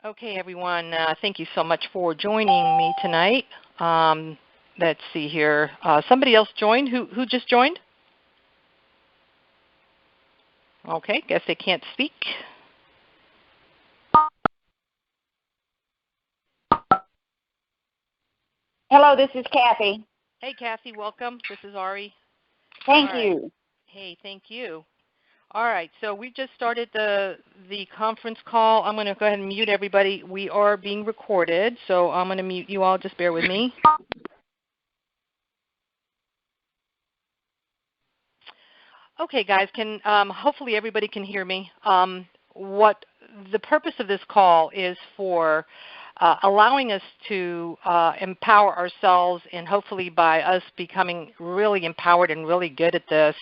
Okay, everyone, thank you so much for joining me tonight. Let's see here. Somebody else joined. Who just joined? Okay, guess they can't speak. Hello, this is Kathy. Hey, Kathy, welcome. This is Ari. Thank you. Hey, thank you. All right, so we just started the conference call. I'm going to go ahead and mute everybody. We are being recorded, so I'm going to mute you all. Just bear with me. Okay, guys, hopefully everybody can hear me. What the purpose of this call is for allowing us to empower ourselves, and hopefully by us becoming really empowered and really good at this,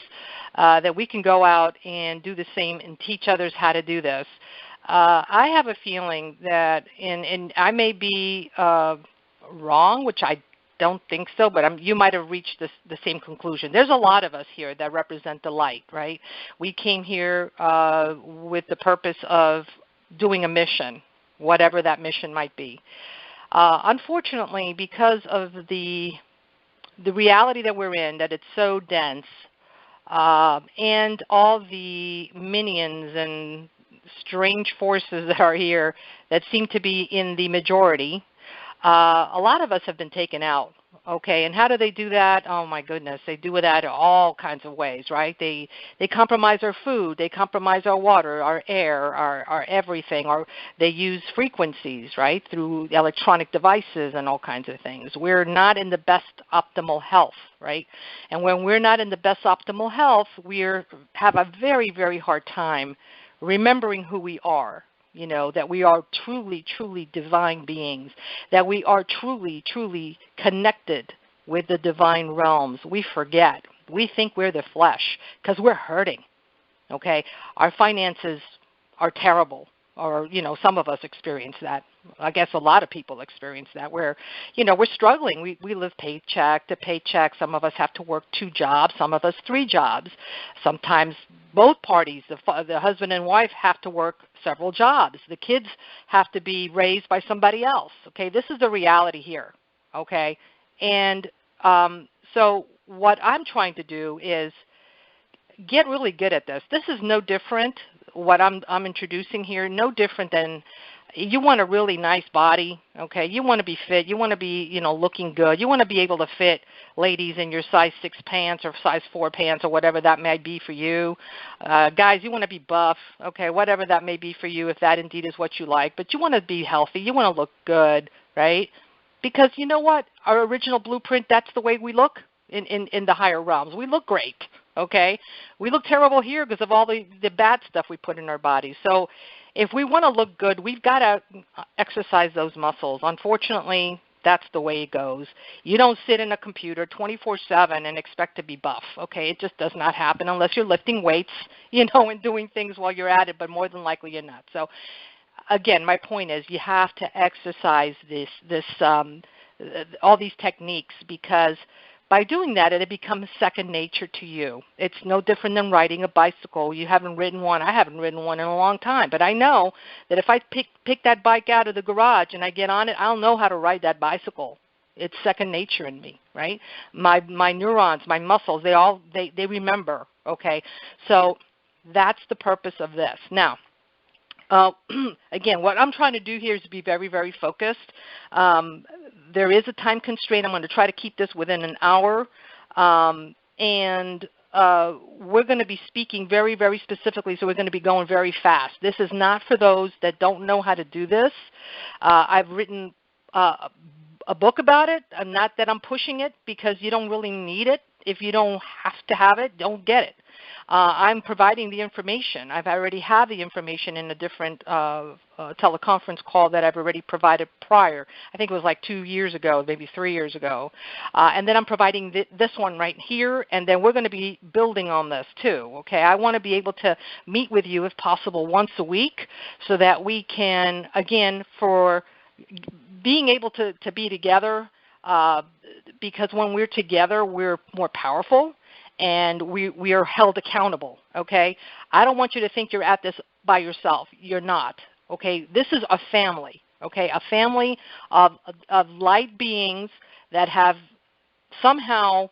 that we can go out and do the same and teach others how to do this. I have a feeling that, and I may be wrong, which I don't think so, but you might have reached the same conclusion. There's a lot of us here that represent the light, right? We came here with the purpose of doing a mission, whatever that mission might be. Unfortunately, because of the reality that we're in, that it's so dense, and all the minions and strange forces that are here that seem to be in the majority, a lot of us have been taken out, okay? And how do they do that? Oh, my goodness. They do that in all kinds of ways, right? They compromise our food. They compromise our water, our air, our everything. Or they use frequencies, right, through electronic devices and all kinds of things. We're not in the best optimal health, right? And when we're not in the best optimal health, we have a very, very hard time remembering who we are. You know, that we are truly, truly divine beings, that we are truly, truly connected with the divine realms. We forget. We think we're the flesh because we're hurting, okay? Our finances are terrible, or, you know, some of us experience that. I guess a lot of people experience that where, you know, we're struggling. We live paycheck to paycheck. Some of us have to work 2 jobs, some of us 3 jobs. Sometimes both parties, the husband and wife, have to work several jobs. The kids have to be raised by somebody else. Okay, this is the reality here. Okay, and so what I'm trying to do is get really good at this. This is no different. What I'm introducing here, no different than you want a really nice body, okay? You want to be fit. You want to be, you know, looking good. You want to be able to fit ladies in your size 6 pants or size 4 pants or whatever that may be for you. Guys, you want to be buff, okay, whatever that may be for you, if that indeed is what you like. But you want to be healthy. You want to look good, right? Because you know what? Our original blueprint, that's the way we look in the higher realms. We look great, okay? We look terrible here because of all the bad stuff we put in our bodies. So if we want to look good, we've got to exercise those muscles. Unfortunately, that's the way it goes. You don't sit in a computer 24/7 and expect to be buff, okay? It just does not happen unless you're lifting weights, you know, and doing things while you're at it, but more than likely you're not. So, again, my point is you have to exercise all these techniques, because by doing that, it becomes second nature to you. It's no different than riding a bicycle. You haven't ridden one. I haven't ridden one in a long time. But I know that if I pick that bike out of the garage and I get on it, I'll know how to ride that bicycle. It's second nature in me, right? My neurons, my muscles, they remember, okay? So that's the purpose of this. Now, again, what I'm trying to do here is be very, very focused. There is a time constraint. I'm going to try to keep this within an hour. And we're going to be speaking very, very specifically, so we're going to be going very fast. This is not for those that don't know how to do this. I've written a book about it. Not that I'm pushing it, because you don't really need it. If you don't have to have it, don't get it. I'm providing the information. I've already had the information in a different teleconference call that I've already provided prior. I think it was like 2 years ago, maybe 3 years ago. And then I'm providing this one right here, and then we're going to be building on this too. Okay, I want to be able to meet with you, if possible, once a week, so that we can, again, for being able to be together, because when we're together, we're more powerful. And we are held accountable, okay? I don't want you to think you're at this by yourself. You're not, Okay, this is a family. Okay, a family of light beings that have somehow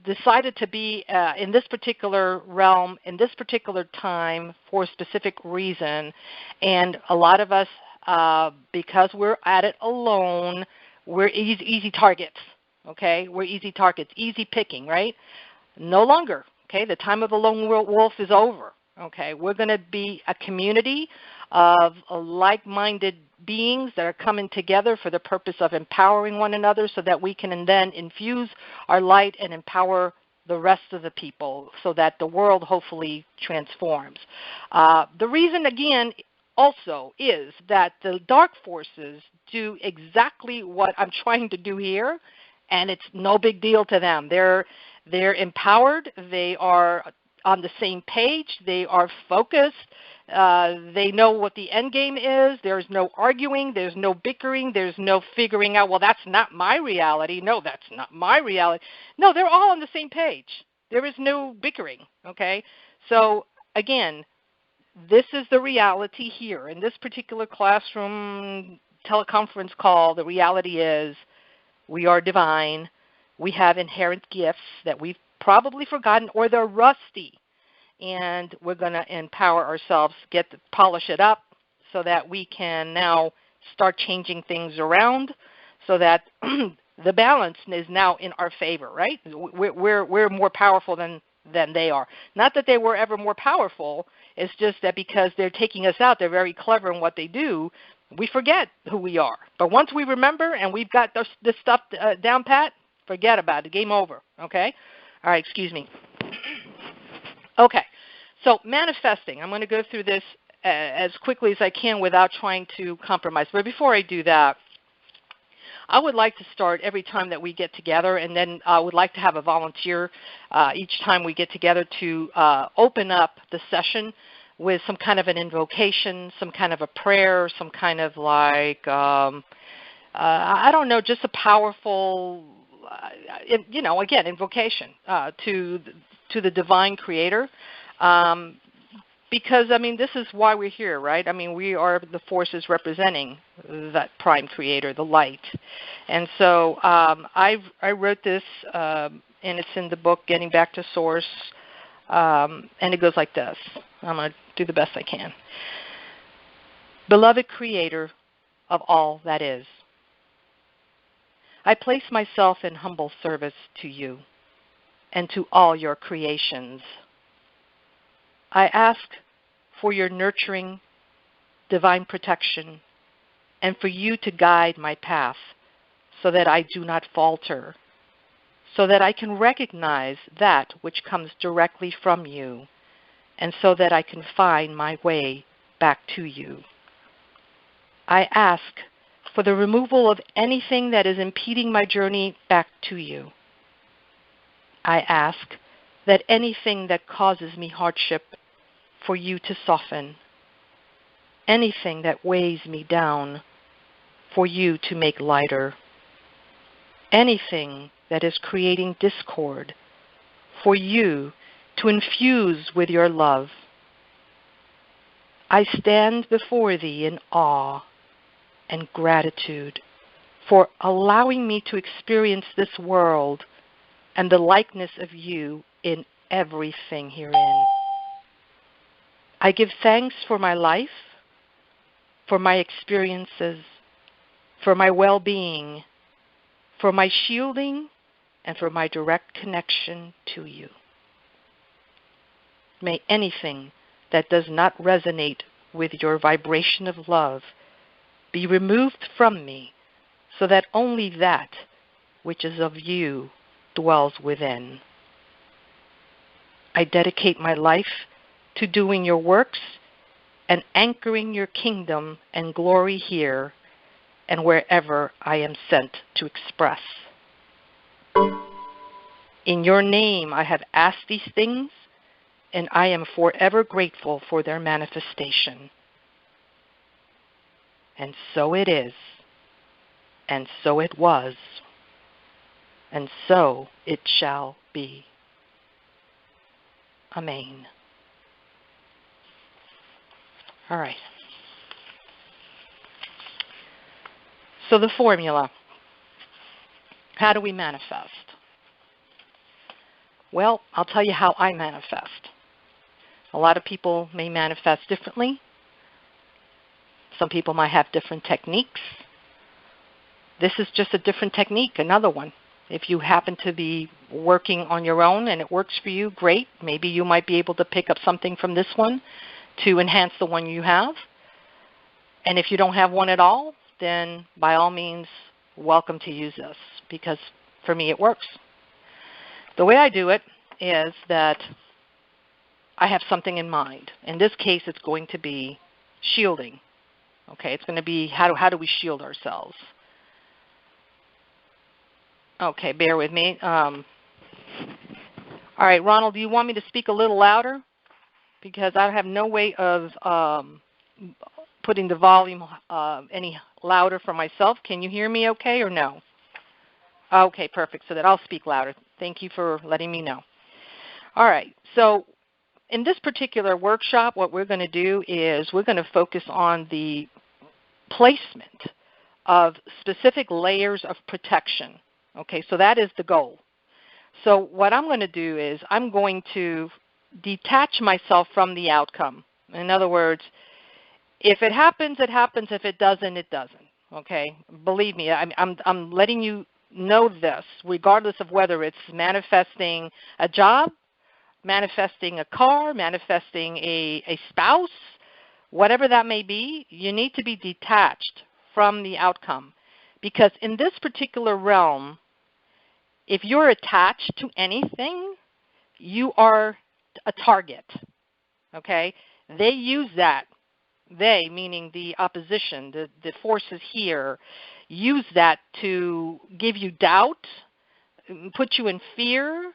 decided to be in this particular realm, in this particular time, for a specific reason. And a lot of us, because we're at it alone, we're easy targets. Okay, we're easy targets, easy picking, right? No longer. Okay, the time of the lone wolf is over. Okay, we're going to be a community of like-minded beings that are coming together for the purpose of empowering one another so that we can then infuse our light and empower the rest of the people so that the world hopefully transforms. The reason, again, also is that the dark forces do exactly what I'm trying to do here, and it's no big deal to them. They're empowered. They are on the same page. They are focused. They know what the end game is. There's no arguing. There's no bickering. There's no figuring out, well, that's not my reality. No, that's not my reality. No, they're all on the same page. There is no bickering, okay? So, again, this is the reality here. In this particular classroom teleconference call, the reality is we are divine. We have inherent gifts that we've probably forgotten or they're rusty. And we're going to empower ourselves, polish it up so that we can now start changing things around so that the balance is now in our favor, right? We're more powerful than they are. Not that they were ever more powerful. It's just that because they're taking us out, they're very clever in what they do, we forget who we are. But once we remember and we've got this stuff down pat, forget about it. Game over, okay? All right, excuse me. Okay, so manifesting. I'm going to go through this as quickly as I can without trying to compromise. But before I do that, I would like to start every time that we get together, and then I would like to have a volunteer each time we get together to open up the session with some kind of an invocation, some kind of a prayer, some kind of like, I don't know, just a powerful, again, invocation to the divine creator. Because, this is why we're here, right? We are the forces representing that prime creator, the light. And so I wrote this, and it's in the book, Getting Back to Source, and it goes like this. I'm going to do the best I can. Beloved creator of all that is, I place myself in humble service to you and to all your creations. I ask for your nurturing, divine protection, and for you to guide my path so that I do not falter, so that I can recognize that which comes directly from you, and so that I can find my way back to you. I ask for the removal of anything that is impeding my journey back to you. I ask that anything that causes me hardship for you to soften, anything that weighs me down for you to make lighter, anything that is creating discord for you to infuse with your love. I stand before thee in awe and gratitude for allowing me to experience this world and the likeness of you in everything herein. I give thanks for my life, for my experiences, for my well-being, for my shielding, and for my direct connection to you. May anything that does not resonate with your vibration of love be removed from me so that only that which is of you dwells within. I dedicate my life to doing your works and anchoring your kingdom and glory here and wherever I am sent to express. In your name I have asked these things, and I am forever grateful for their manifestation. And so it is, and so it was, and so it shall be. Amen. All right. So the formula, how do we manifest? Well, I'll tell you how I manifest. A lot of people may manifest differently. Some people might have different techniques. This is just a different technique, another one. If you happen to be working on your own and it works for you, great. Maybe you might be able to pick up something from this one to enhance the one you have. And if you don't have one at all, then by all means, welcome to use this, because for me it works. The way I do it is that I have something in mind. In this case, it's going to be shielding. Okay, it's going to be how do we shield ourselves? Okay, bear with me. All right, Ronald, do you want me to speak a little louder? Because I have no way of putting the volume any louder for myself. Can you hear me okay or no? Okay, perfect. So that I'll speak louder. Thank you for letting me know. All right, so in this particular workshop, what we're going to do is we're going to focus on the placement of specific layers of protection. Okay, so that is the goal. So what I'm going to do is I'm going to detach myself from the outcome. In other words, if it happens, it happens. If it doesn't, it doesn't. Okay, believe me, I'm letting you know this, regardless of whether it's manifesting a job, manifesting a car, manifesting a spouse, whatever that may be, you need to be detached from the outcome. Because in this particular realm, if you're attached to anything, you are a target. Okay? They use that. They, meaning the opposition, the forces here, use that to give you doubt, put you in fear,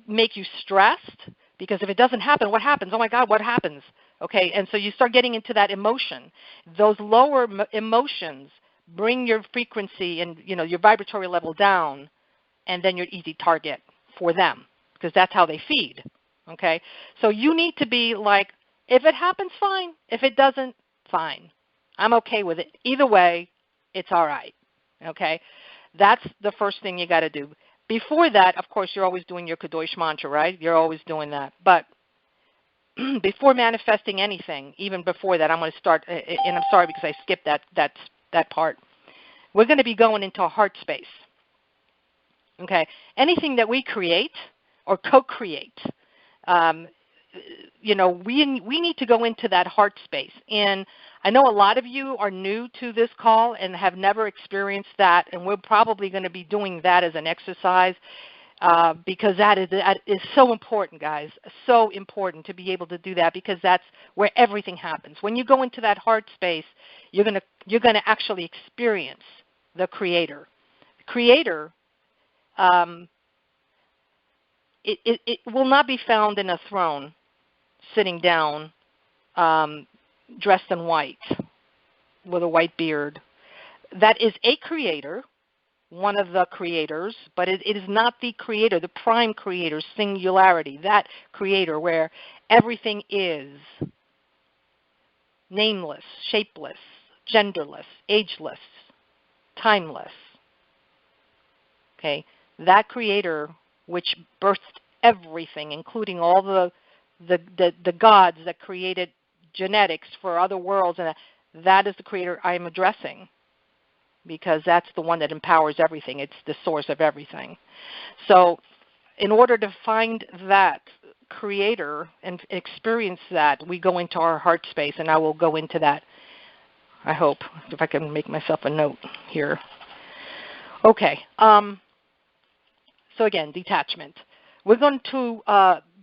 make you stressed, because if it doesn't happen, what happens? Oh my God, what happens? Okay, and so you start getting into that emotion. Those lower emotions bring your frequency and your vibratory level down, and then you're an easy target for them, because that's how they feed. Okay, so you need to be like, if it happens, fine. If it doesn't, fine. I'm okay with it. Either way, it's all right. Okay, that's the first thing you got to do. Before that, of course, you're always doing your Kadosh mantra, right? You're always doing that. But before manifesting anything, even before that, I'm going to start, and I'm sorry because I skipped that part. We're going to be going into a heart space. Okay, anything that we create or co-create, we need to go into that heart space. And I know a lot of you are new to this call and have never experienced that, and we're probably going to be doing that as an exercise because that is so important, guys, so important to be able to do that, because that's where everything happens. When you go into that heart space, you're going to actually experience the Creator. The Creator, it will not be found in a throne, sitting down, dressed in white, with a white beard. That is a creator, one of the creators, but it is not the creator, the prime creator, singularity, that creator where everything is nameless, shapeless, genderless, ageless, timeless. Okay, that creator which birthed everything, including all the gods that created genetics for other worlds, and that is the creator I am addressing, because that's the one that empowers everything. It's the source of everything. So in order to find that creator and experience that, we go into our heart space, and I will go into that, I hope, if I can make myself a note here. Okay. So again, detachment. We're going to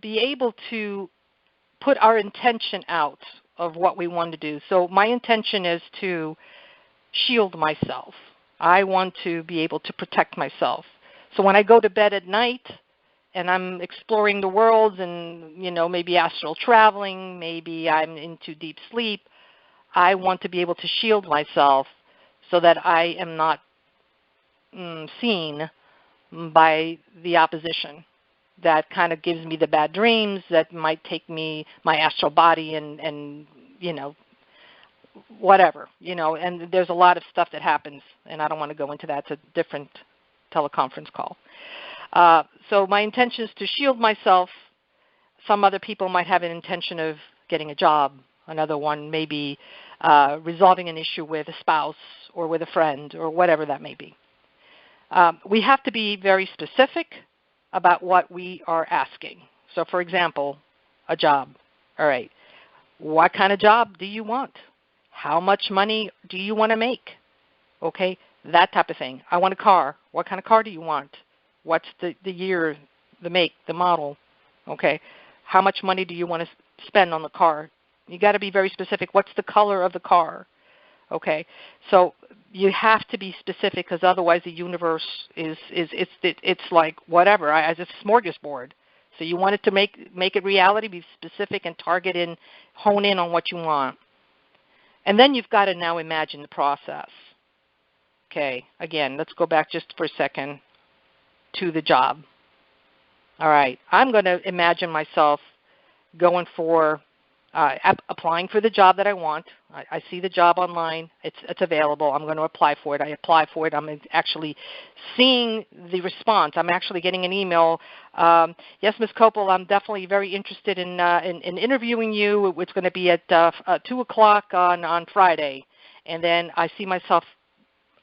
be able to put our intention out of what we want to do. So my intention is to shield myself. I want to be able to protect myself. So when I go to bed at night and I'm exploring the worlds and, maybe astral traveling, maybe I'm into deep sleep, I want to be able to shield myself so that I am not seen by the opposition. That kind of gives me the bad dreams, that might take my astral body and whatever, and there's a lot of stuff that happens, and I don't want to go into that. It's a different teleconference call. So my intention is to shield myself. Some other people might have an intention of getting a job. Another one may be resolving an issue with a spouse or with a friend or whatever that may be. We have to be very specific about what we are asking. So, for example, a job. All right. What kind of job do you want? How much money do you want to make? Okay, that type of thing. I want a car. What kind of car do you want? What's the year, the make, the model? Okay, how much money do you want to spend on the car? You got to be very specific. What's the color of the car? Okay, so you have to be specific because otherwise the universe it's like whatever. It's a smorgasbord. So you want it to make it reality, be specific and target and hone in on what you want. And then you've got to now imagine the process. Okay, again, let's go back just for a second to the job. All right, I'm going to imagine myself going for, applying for the job that I want. I see the job online. It's available. I'm going to apply for it. I apply for it. I'm actually seeing the response. I'm actually getting an email. Yes, Ms. Kopel, I'm definitely very interested in interviewing you. It's going to be at 2 o'clock on Friday. And then I see myself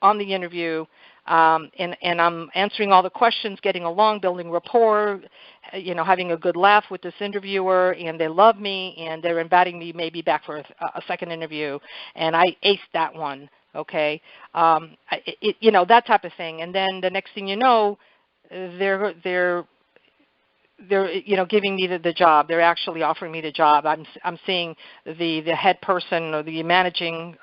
on the interview, and I'm answering all the questions, getting along, building rapport, having a good laugh with this interviewer, and they love me, and they're inviting me maybe back for a second interview, and I aced that one, okay? That type of thing. And then the next thing you know, they're giving me the job. They're actually offering me the job. I'm seeing the head person or the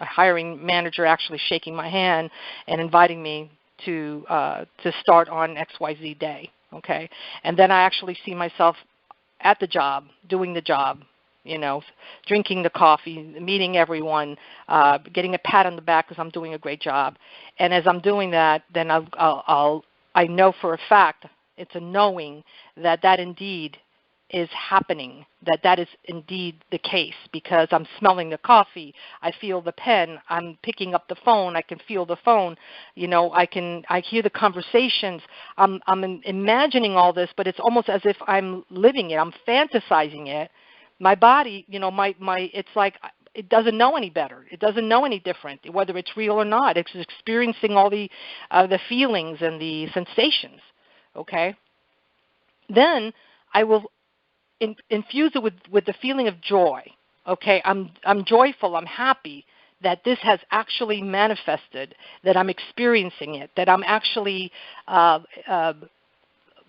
hiring manager actually shaking my hand and inviting me to start on XYZ day. Okay, and then I actually see myself at the job, doing the job. Drinking the coffee, meeting everyone, getting a pat on the back because I'm doing a great job. And as I'm doing that, then I know for a fact. It's a knowing that indeed is happening, that is indeed the case, because I'm smelling the coffee, I feel the pen, I'm picking up the phone, I can feel the phone, I hear the conversations, I'm imagining all this, but it's almost as if I'm living it, I'm fantasizing it. My body, it's like it doesn't know any better. It doesn't know any different, whether it's real or not. It's experiencing all the feelings and the sensations. Okay, then I will infuse it with the feeling of joy. Okay, I'm joyful, I'm happy that this has actually manifested, that I'm experiencing it, that I'm actually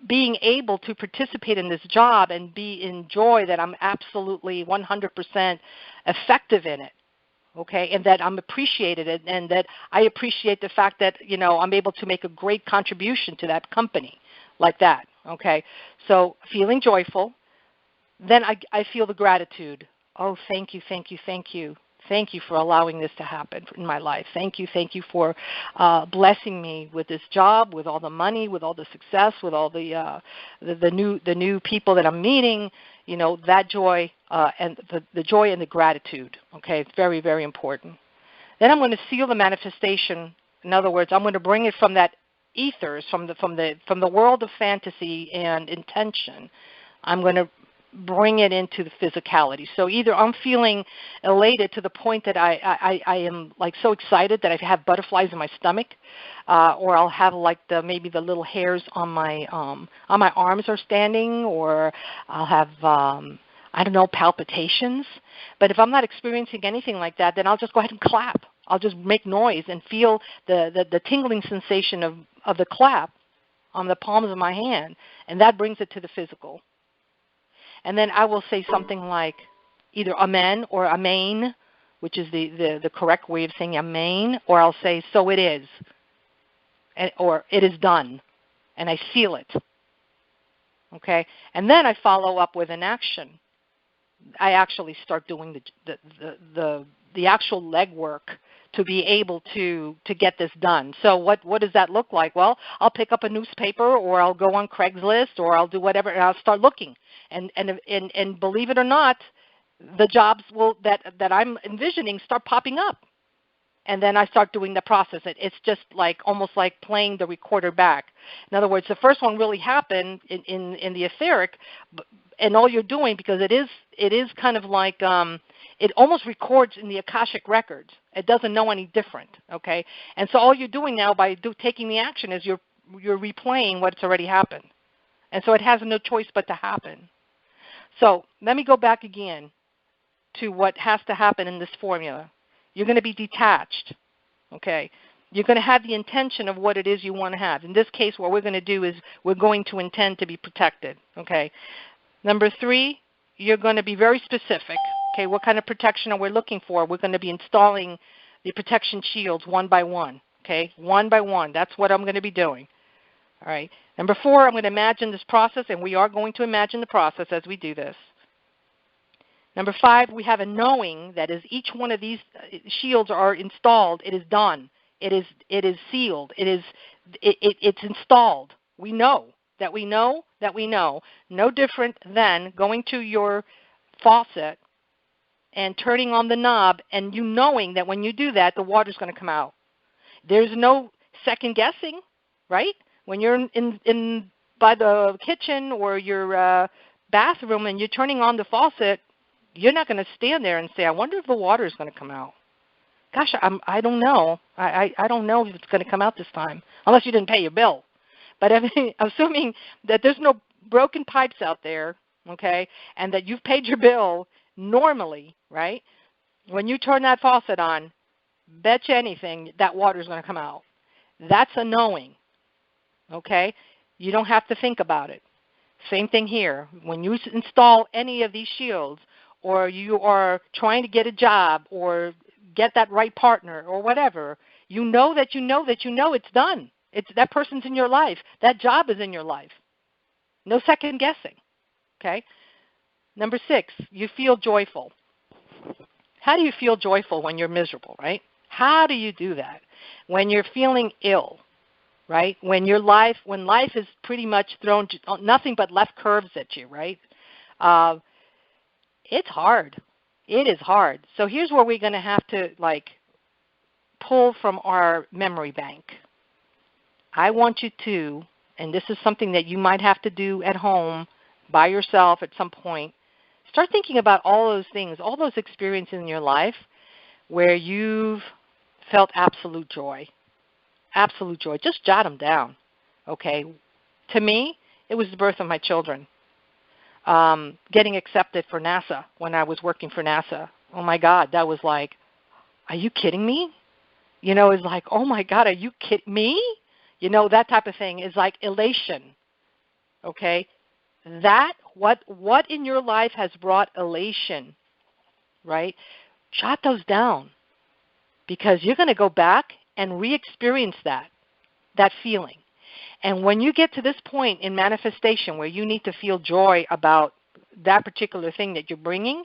being able to participate in this job and be in joy, that I'm absolutely 100% effective in it. Okay, and that I'm appreciated, and that I appreciate the fact that, I'm able to make a great contribution to that company. Like that, okay? So feeling joyful, then I feel the gratitude. Oh, thank you, thank you, thank you. Thank you for allowing this to happen in my life. Thank you for blessing me with this job, with all the money, with all the success, with all the new people that I'm meeting. That joy and the joy and the gratitude. Okay, it's very, very important. Then I'm going to seal the manifestation. In other words, I'm going to bring it from that ethers, from the world of fantasy and intention. I'm going to bring it into the physicality. So either I'm feeling elated to the point that I am like so excited that I have butterflies in my stomach, or I'll have like maybe the little hairs on my arms are standing, or I'll have palpitations. But if I'm not experiencing anything like that, then I'll just go ahead and clap. I'll just make noise and feel the tingling sensation of the clap on the palms of my hand, and that brings it to the physical. And then I will say something like either amen or amen, which is the correct way of saying amen, or I'll say so it is, or it is done, and I feel it. Okay, and then I follow up with an action. I actually start doing the actual legwork to be able to get this done. So what does that look like? Well, I'll pick up a newspaper, or I'll go on Craigslist, or I'll do whatever, and I'll start looking. And believe it or not, the jobs that I'm envisioning start popping up. And then I start doing the process. It's just like almost like playing the recorder back. In other words, the first one really happened in the etheric, and all you're doing, because it is kind of like it almost records in the Akashic records. It doesn't know any different, okay? And so all you're doing now by taking the action is you're replaying what's already happened. And so it has no choice but to happen. So let me go back again to what has to happen in this formula. You're going to be detached, okay? You're going to have the intention of what it is you want to have. In this case, what we're going to do is we're going to intend to be protected, okay? Number 3, you're going to be very specific, okay? What kind of protection are we looking for? We're going to be installing the protection shields one by one, okay? One by one. That's what I'm going to be doing, all right? Number 4, I'm going to imagine this process, and we are going to imagine the process as we do this. Number 5, we have a knowing that as each one of these shields are installed, it is done. It is sealed. It's installed. We know that we know that we know. No different than going to your faucet and turning on the knob and you knowing that when you do that, the water's going to come out. There's no second guessing, right? When you're in by the kitchen or your bathroom and you're turning on the faucet, you're not going to stand there and say, I wonder if the water is going to come out. Gosh, I don't know. I don't know if it's going to come out this time, unless you didn't pay your bill. But assuming that there's no broken pipes out there, okay, and that you've paid your bill normally, right, when you turn that faucet on, bet you anything that water is going to come out. That's a knowing, okay? You don't have to think about it. Same thing here. When you install any of these shields, or you are trying to get a job or get that right partner or whatever, you know that you know that you know it's done. It's that person's in your life. That job is in your life. No second guessing, okay? Number 6, you feel joyful. How do you feel joyful when you're miserable, right? How do you do that? When you're feeling ill, right? When life is pretty much thrown nothing but left curves at you, right? It's hard. It is hard. So here's where we're going to have to pull from our memory bank. I want you to, and this is something that you might have to do at home by yourself at some point, start thinking about all those things, all those experiences in your life where you've felt absolute joy. Absolute joy. Just jot them down, okay? To me, it was the birth of my children. Getting accepted for NASA when I was working for NASA. Oh, my God, that was like, are you kidding me? You know, it's like, oh, my God, are you kidding me? You know, that type of thing is like elation, okay? That, what in your life has brought elation, right? Jot those down because you're going to go back and re-experience that feeling. And when you get to this point in manifestation where you need to feel joy about that particular thing that you're bringing,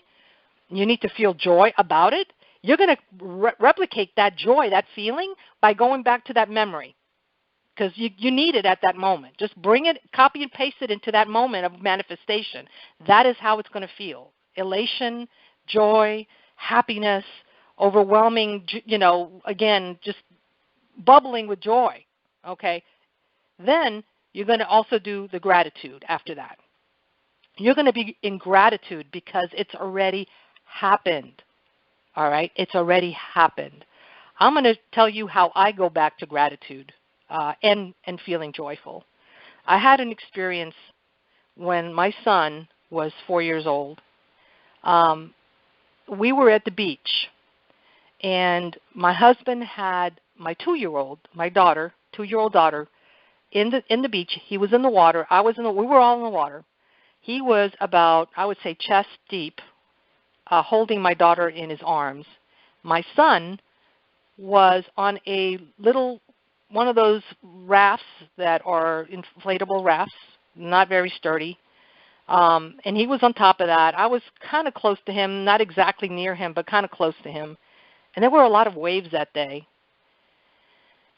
you need to feel joy about it, you're going to replicate that joy, that feeling, by going back to that memory because you need it at that moment. Just bring it, copy and paste it into that moment of manifestation. That is how it's going to feel. Elation, joy, happiness, overwhelming, again, just bubbling with joy, okay? Then you're going to also do the gratitude after that. You're going to be in gratitude because it's already happened, all right? It's already happened. I'm going to tell you how I go back to gratitude and feeling joyful. I had an experience when my son was 4 years old. We were at the beach, and my husband had my 2-year-old, my daughter, 2-year-old daughter, in the beach. He was in the water. We were all in the water. He was about, I would say, chest deep, holding my daughter in his arms. My son was on a little, one of those rafts that are inflatable rafts, not very sturdy. And he was on top of that. I was kind of close to him, not exactly near him, but kind of close to him. And there were a lot of waves that day.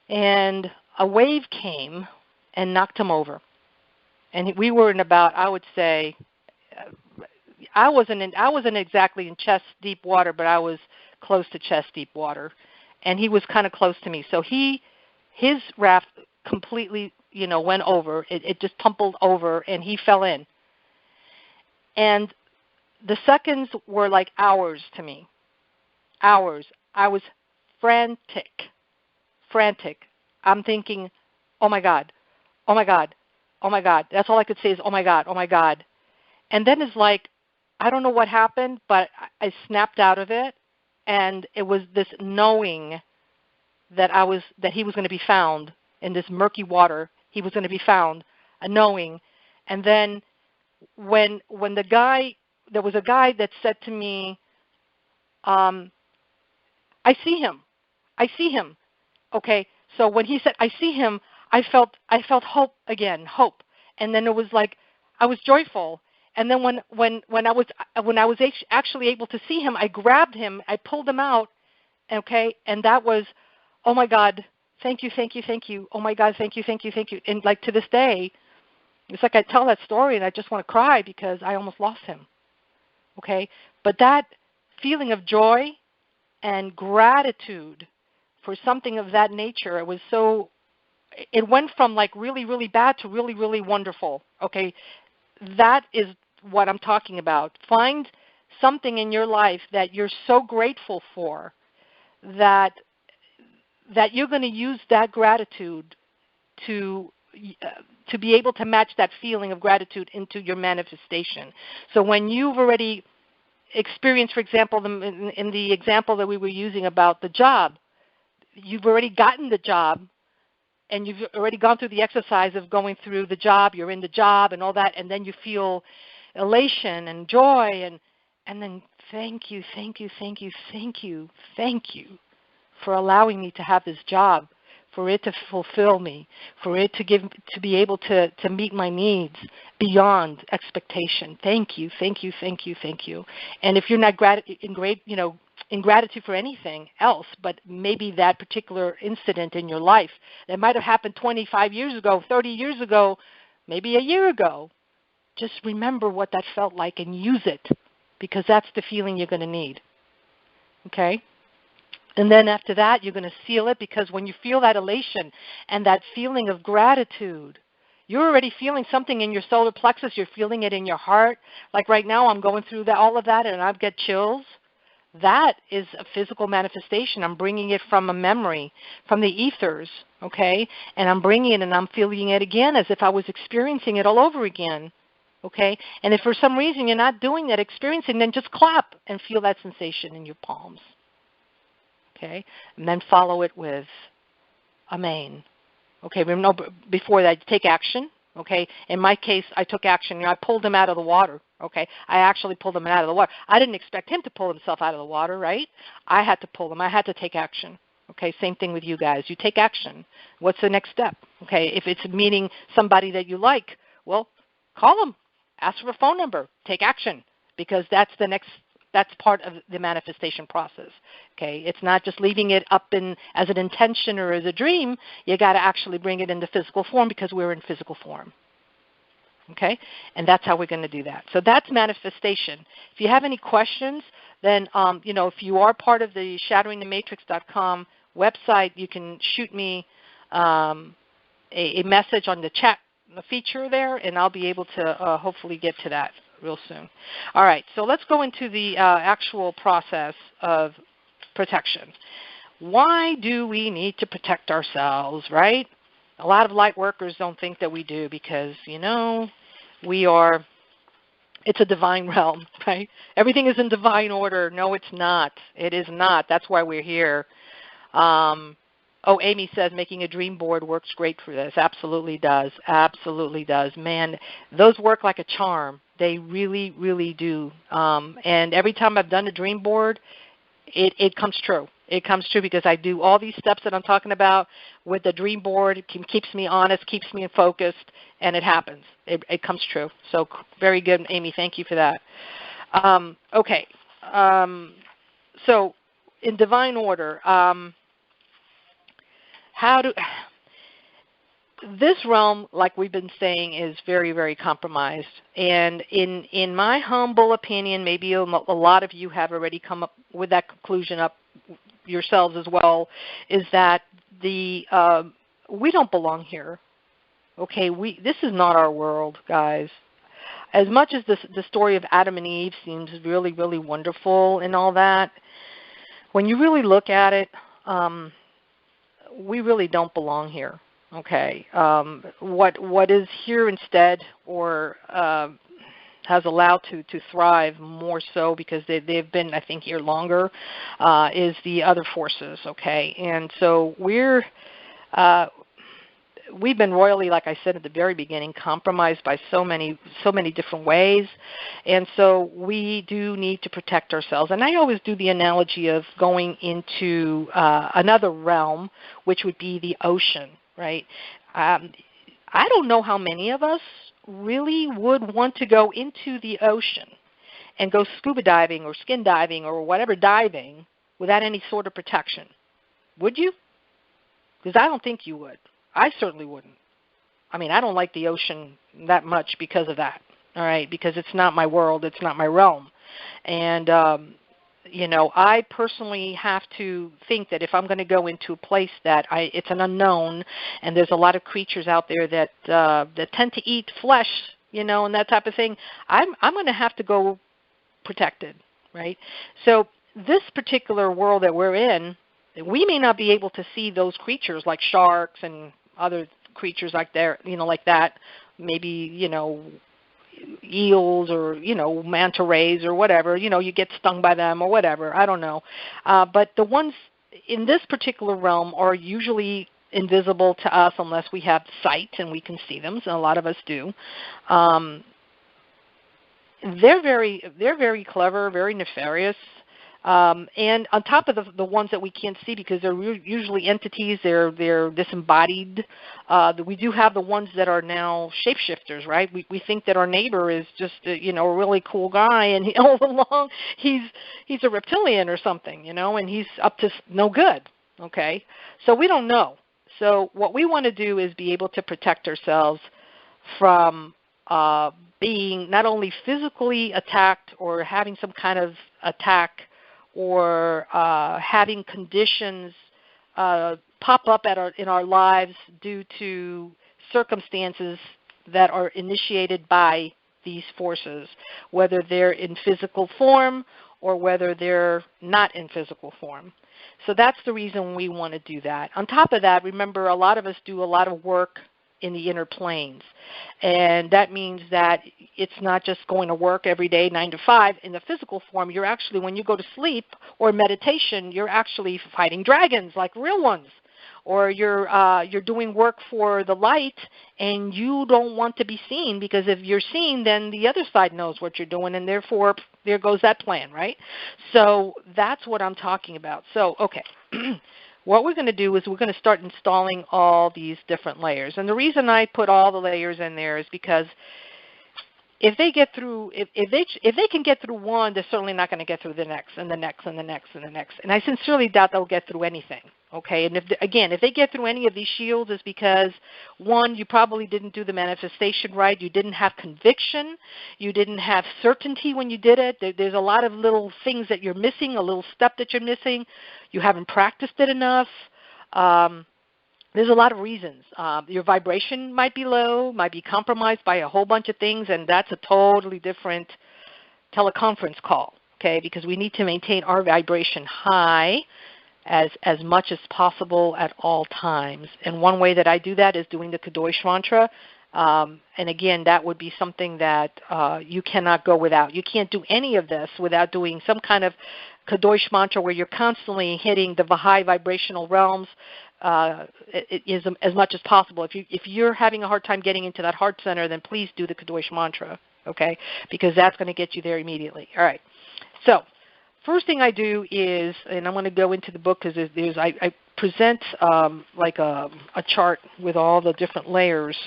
And a wave came and knocked him over. And we were in about, I would say, I wasn't exactly in chest deep water, but I was close to chest deep water, and he was kind of close to me. So his raft completely, went over. It just tumbled over, and he fell in. And the seconds were like hours to me. Hours. I was frantic. I'm thinking, oh my God, oh my God, oh my God. That's all I could say is, oh my God, oh my God. And then it's like, I don't know what happened, but I snapped out of it, and it was this knowing that he was going to be found in this murky water. He was going to be found, a knowing. And then when there was a guy that said to me, I see him. Okay, so when he said, I see him, I felt hope again, hope. And then it was like, I was joyful. And then when I was actually able to see him, I grabbed him, I pulled him out, okay, and that was, oh my God, thank you. Oh my God, thank you. And like to this day, it's like I tell that story and I just want to cry because I almost lost him. Okay, but that feeling of joy and gratitude for something of that nature, it went from like really, really bad to really, really wonderful. Okay, that is what I'm talking about. Find something in your life that you're so grateful for that you're going to use that gratitude to be able to match that feeling of gratitude into your manifestation. So when you've already experienced, for example, in the example that we were using about the job, you've already gotten the job, and you've already gone through the exercise of going through the job, you're in the job and all that, and then you feel elation and joy, and then thank you for allowing me to have this job, for it to fulfill me, for it to be able to meet my needs beyond expectation. Thank you. And if you're not in gratitude for anything else, but maybe that particular incident in your life that might have happened 25 years ago, 30 years ago, maybe a year ago, just remember what that felt like and use it, because that's the feeling you're going to need. Okay? And then after that, you're going to seal it, because when you feel that elation and that feeling of gratitude, you're already feeling something in your solar plexus. You're feeling it in your heart. Like right now, I'm going through all of that, and I get chills. That is a physical manifestation. I'm bringing it from a memory, from the ethers, okay? And I'm bringing it and I'm feeling it again as if I was experiencing it all over again, okay? And if for some reason you're not doing that, experiencing, then just clap and feel that sensation in your palms, okay? And then follow it with Amen. Okay, before that, take action. Okay, in my case, I took action. I pulled him out of the water. Okay, I actually pulled him out of the water. I didn't expect him to pull himself out of the water, right? I had to pull him. I had to take action. Okay, same thing with you guys. You take action. What's the next step? Okay, if it's meeting somebody that you like, well, call them. Ask for a phone number. Take action, because that's part of the manifestation process. Okay, it's not just leaving it up as an intention or as a dream. You got to actually bring it into physical form, because we're in physical form. Okay, and that's how we're going to do that. So that's manifestation. If you have any questions, then if you are part of the shatteringthematrix.com website, you can shoot me a message on the chat feature there, and I'll be able to hopefully get to that real soon. All right, so let's go into the actual process of protection. Why do we need to protect ourselves, right? A lot of light workers don't think that we do, because, it's a divine realm, right? Everything is in divine order. No, it's not. It is not. That's why we're here. Amy says making a dream board works great for this. Absolutely does. Absolutely does. Man, those work like a charm. They really, really do. And every time I've done a dream board, it comes true. It comes true, because I do all these steps that I'm talking about with the dream board. It keeps me honest, keeps me focused, and it happens. It comes true. So very good, Amy. Thank you for that. Okay. So in divine order, this realm, like we've been saying, is very, very compromised. And in my humble opinion, maybe a lot of you have already come up with that conclusion up yourselves as well, is that we don't belong here. Okay, this is not our world, guys. As much as the story of Adam and Eve seems really, really wonderful and all that, when you really look at it, we really don't belong here. Okay, what is here instead, or has allowed to thrive more so because they've been, I think, here longer, is the other forces. Okay, and so we've been royally, like I said at the very beginning, compromised by so many different ways, and so we do need to protect ourselves. And I always do the analogy of going into another realm, which would be the ocean, right? I don't know how many of us really would want to go into the ocean and go scuba diving or skin diving or whatever diving without any sort of protection. Would you? Because I don't think you would. I certainly wouldn't. I mean, I don't like the ocean that much because of that, all right, because it's not my world, it's not my realm. And, I personally have to think that if I'm going to go into a place that it's an unknown and there's a lot of creatures out there that tend to eat flesh, and that type of thing, I'm going to have to go protected, right? So this particular world that we're in, we may not be able to see those creatures like sharks and other creatures like that, maybe, eels or, manta rays or whatever, you get stung by them or whatever, I don't know. But the ones in this particular realm are usually invisible to us unless we have sight and we can see them, so a lot of us do. They're very clever, very nefarious. And on top of the ones that we can't see, because they're usually entities, they're disembodied. We do have the ones that are now shapeshifters, right? We think that our neighbor is just a really cool guy, and all along he's a reptilian or something, and he's up to no good. Okay, so we don't know. So what we want to do is be able to protect ourselves from being not only physically attacked or having some kind of attack, or having conditions pop up in our lives due to circumstances that are initiated by these forces, whether they're in physical form or whether they're not in physical form. So that's the reason we want to do that. On top of that, remember, a lot of us do a lot of work in the inner planes. And that means that it's not just going to work every day 9 to 5 in the physical form. You're actually, when you go to sleep or meditation, you're actually fighting dragons, like real ones. Or you're doing work for the light, and you don't want to be seen, because if you're seen, then the other side knows what you're doing, and therefore there goes that plan, right? So that's what I'm talking about. So, okay. What we're going to do is we're going to start installing all these different layers. And the reason I put all the layers in there is because if they get through, if they can get through one, they're certainly not going to get through the next and the next and the next and the next. And I sincerely doubt they'll get through anything. Okay, and if they get through any of these shields, it's because, one, you probably didn't do the manifestation right. You didn't have conviction. You didn't have certainty when you did it. There's a lot of little things that you're missing, a little step that you're missing. You haven't practiced it enough. There's a lot of reasons. Your vibration might be low, might be compromised by a whole bunch of things, and that's a totally different teleconference call, okay, because we need to maintain our vibration high as much as possible at all times. And one way that I do that is doing the Kadosh mantra. And again, that would be something that you cannot go without. You can't do any of this without doing some kind of Kadosh mantra where you're constantly hitting the high vibrational realms as much as possible. If you're having a hard time getting into that heart center, then please do the Kadosh mantra, okay, because that's going to get you there immediately. All right. So first thing I do is, and I'm going to go into the book because I present like a chart with all the different layers,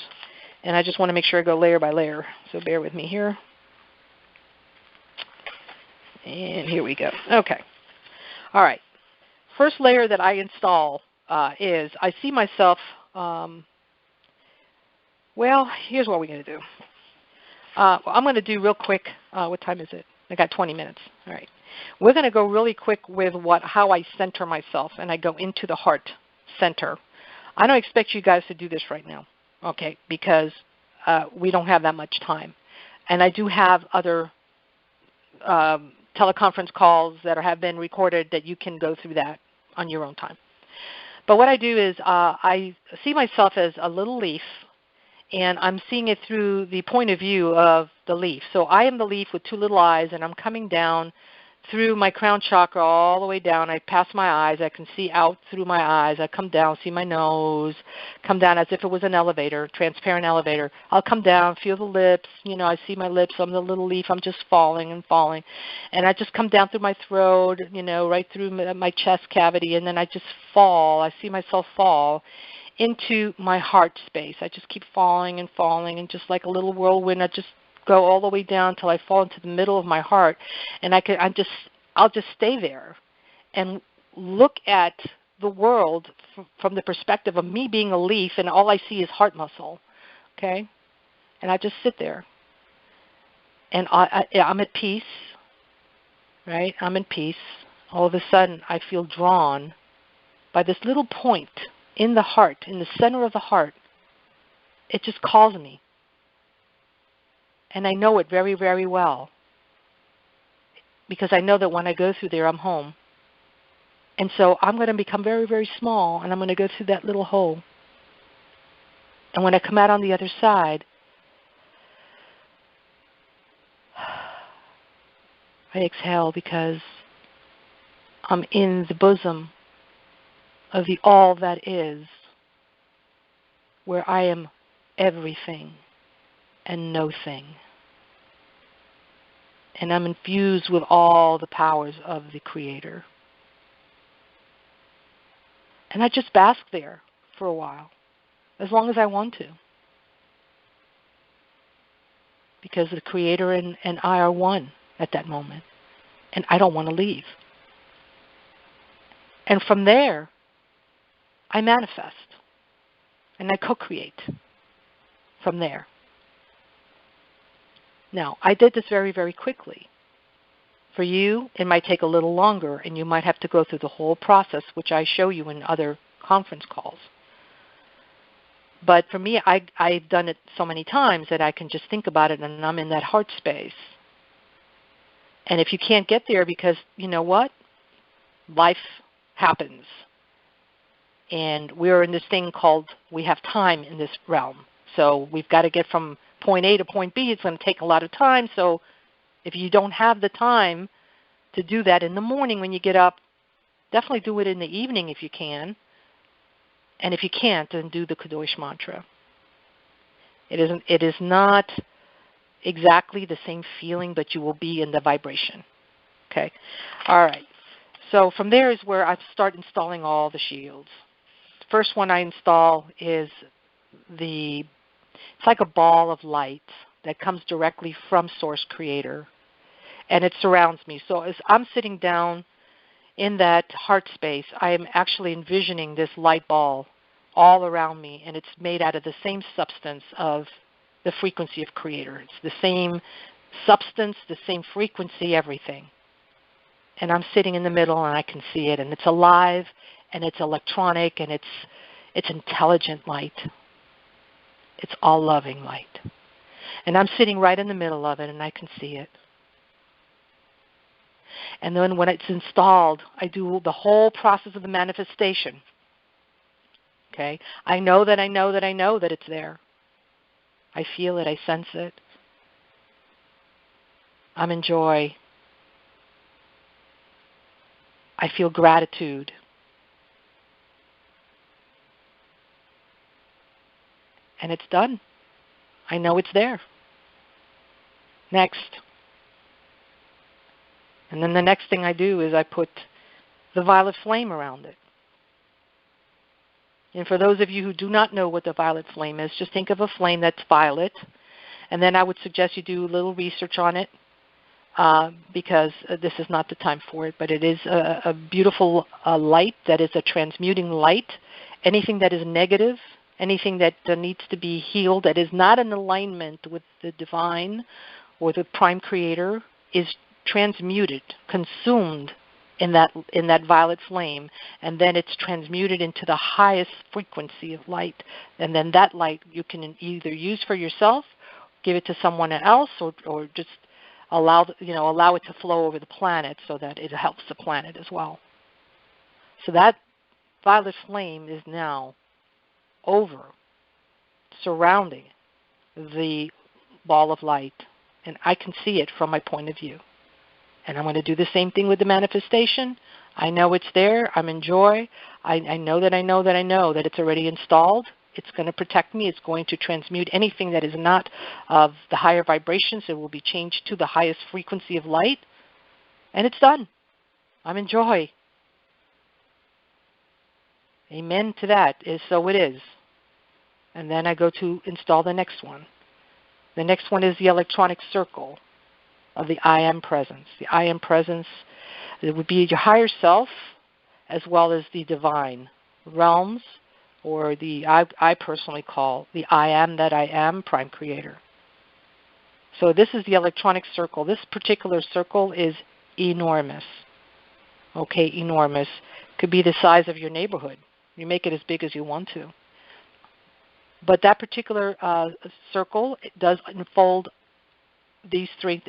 and I just want to make sure I go layer by layer. So bear with me here. And here we go. Okay. All right. First layer that I install is I see myself Well, here's what we're going to do. I'm going to do real quick. What time is it? I got 20 minutes. All right. We're going to go really quick with how I center myself, and I go into the heart center. I don't expect you guys to do this right now, okay, because we don't have that much time. And I do have other teleconference calls that have been recorded that you can go through that on your own time. But what I do is I see myself as a little leaf, and I'm seeing it through the point of view of the leaf. So I am the leaf with two little eyes, and I'm coming down through my crown chakra all the way down. I pass my eyes. I can see out through my eyes. I come down, see my nose, come down as if it was an elevator, transparent elevator. I'll come down, feel the lips. I see my lips. I'm the little leaf. I'm just falling and falling. And I just come down through my throat, right through my chest cavity, and then I just fall. I see myself fall into my heart space. I just keep falling and falling, and just like a little whirlwind, I just go all the way down until I fall into the middle of my heart, and I'll just stay there and look at the world from the perspective of me being a leaf, and all I see is heart muscle, okay? And I just sit there, and I'm at peace, right? I'm in peace. All of a sudden, I feel drawn by this little point in the heart, in the center of the heart. It just calls me. And I know it very, very well, because I know that when I go through there, I'm home. And so I'm going to become very, very small, and I'm going to go through that little hole. And when I come out on the other side, I exhale, because I'm in the bosom of the all that is, where I am everything and no thing. And I'm infused with all the powers of the Creator. And I just bask there for a while, as long as I want to. Because the Creator and I are one at that moment. And I don't want to leave. And from there, I manifest. And I co-create from there. Now, I did this very, very quickly. For you, it might take a little longer, and you might have to go through the whole process, which I show you in other conference calls. But for me, I've done it so many times that I can just think about it, and I'm in that heart space. And if you can't get there because, you know what? Life happens. And we're in this thing called, we have time in this realm. So we've got to get from point A to point B. It's going to take a lot of time. So if you don't have the time to do that in the morning when you get up, definitely do it in the evening if you can. And if you can't, then do the Kadosh mantra. It is not exactly the same feeling, but you will be in the vibration. Okay? All right. So from there is where I start installing all the shields. The first one I install is it's like a ball of light that comes directly from Source Creator, and it surrounds me. So as I'm sitting down in that heart space, I am actually envisioning this light ball all around me, and it's made out of the same substance of the frequency of Creator. It's the same substance, the same frequency, everything. And I'm sitting in the middle, and I can see it, and it's alive, and it's electronic, and it's intelligent light. It's all loving light. And I'm sitting right in the middle of it, and I can see it. And then when it's installed, I do the whole process of the manifestation. Okay? I know that it's there. I feel it. I sense it. I'm in joy. I feel gratitude. And it's done. I know it's there. Next. And then the next thing I do is I put the violet flame around it. And for those of you who do not know what the violet flame is, just think of a flame that's violet. And then I would suggest you do a little research on it, because this is not the time for it. But it is a beautiful light that is a transmuting light. Anything that is negative anything that needs to be healed that is not in alignment with the divine or the prime creator is transmuted, consumed in that violet flame, and then it's transmuted into the highest frequency of light. And then that light you can either use for yourself, give it to someone else, or just allow it to flow over the planet so that it helps the planet as well. So that violet flame is now over, surrounding the ball of light, and I can see it from my point of view. And I'm going to do the same thing with the manifestation. I know it's there. I'm in joy. I know that it's already installed. It's going to protect me. It's going to transmute anything that is not of the higher vibrations. It will be changed to the highest frequency of light. And it's done. I'm in joy. Amen to that. So it is. And then I go to install the next one. The next one is the electronic circle of the I Am Presence. The I Am Presence, it would be your higher self as well as the divine realms, or I personally call the I Am that I Am Prime Creator. So this is the electronic circle. This particular circle is enormous. Okay, enormous. Could be the size of your neighborhood. You make it as big as you want to. But that particular circle, it does unfold these three,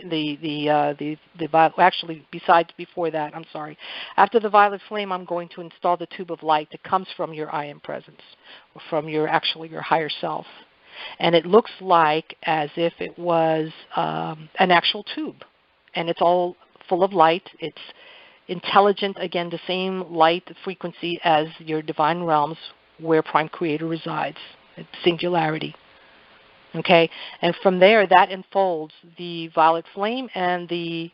actually, besides before that, I'm sorry. After the violet flame, I'm going to install the tube of light that comes from your I Am Presence, or from your higher self. And it looks like as if it was an actual tube. And it's all full of light. It's intelligent, again, the same light frequency as your divine realms where Prime Creator resides. It's singularity. Okay, and from there, that unfolds the violet flame and the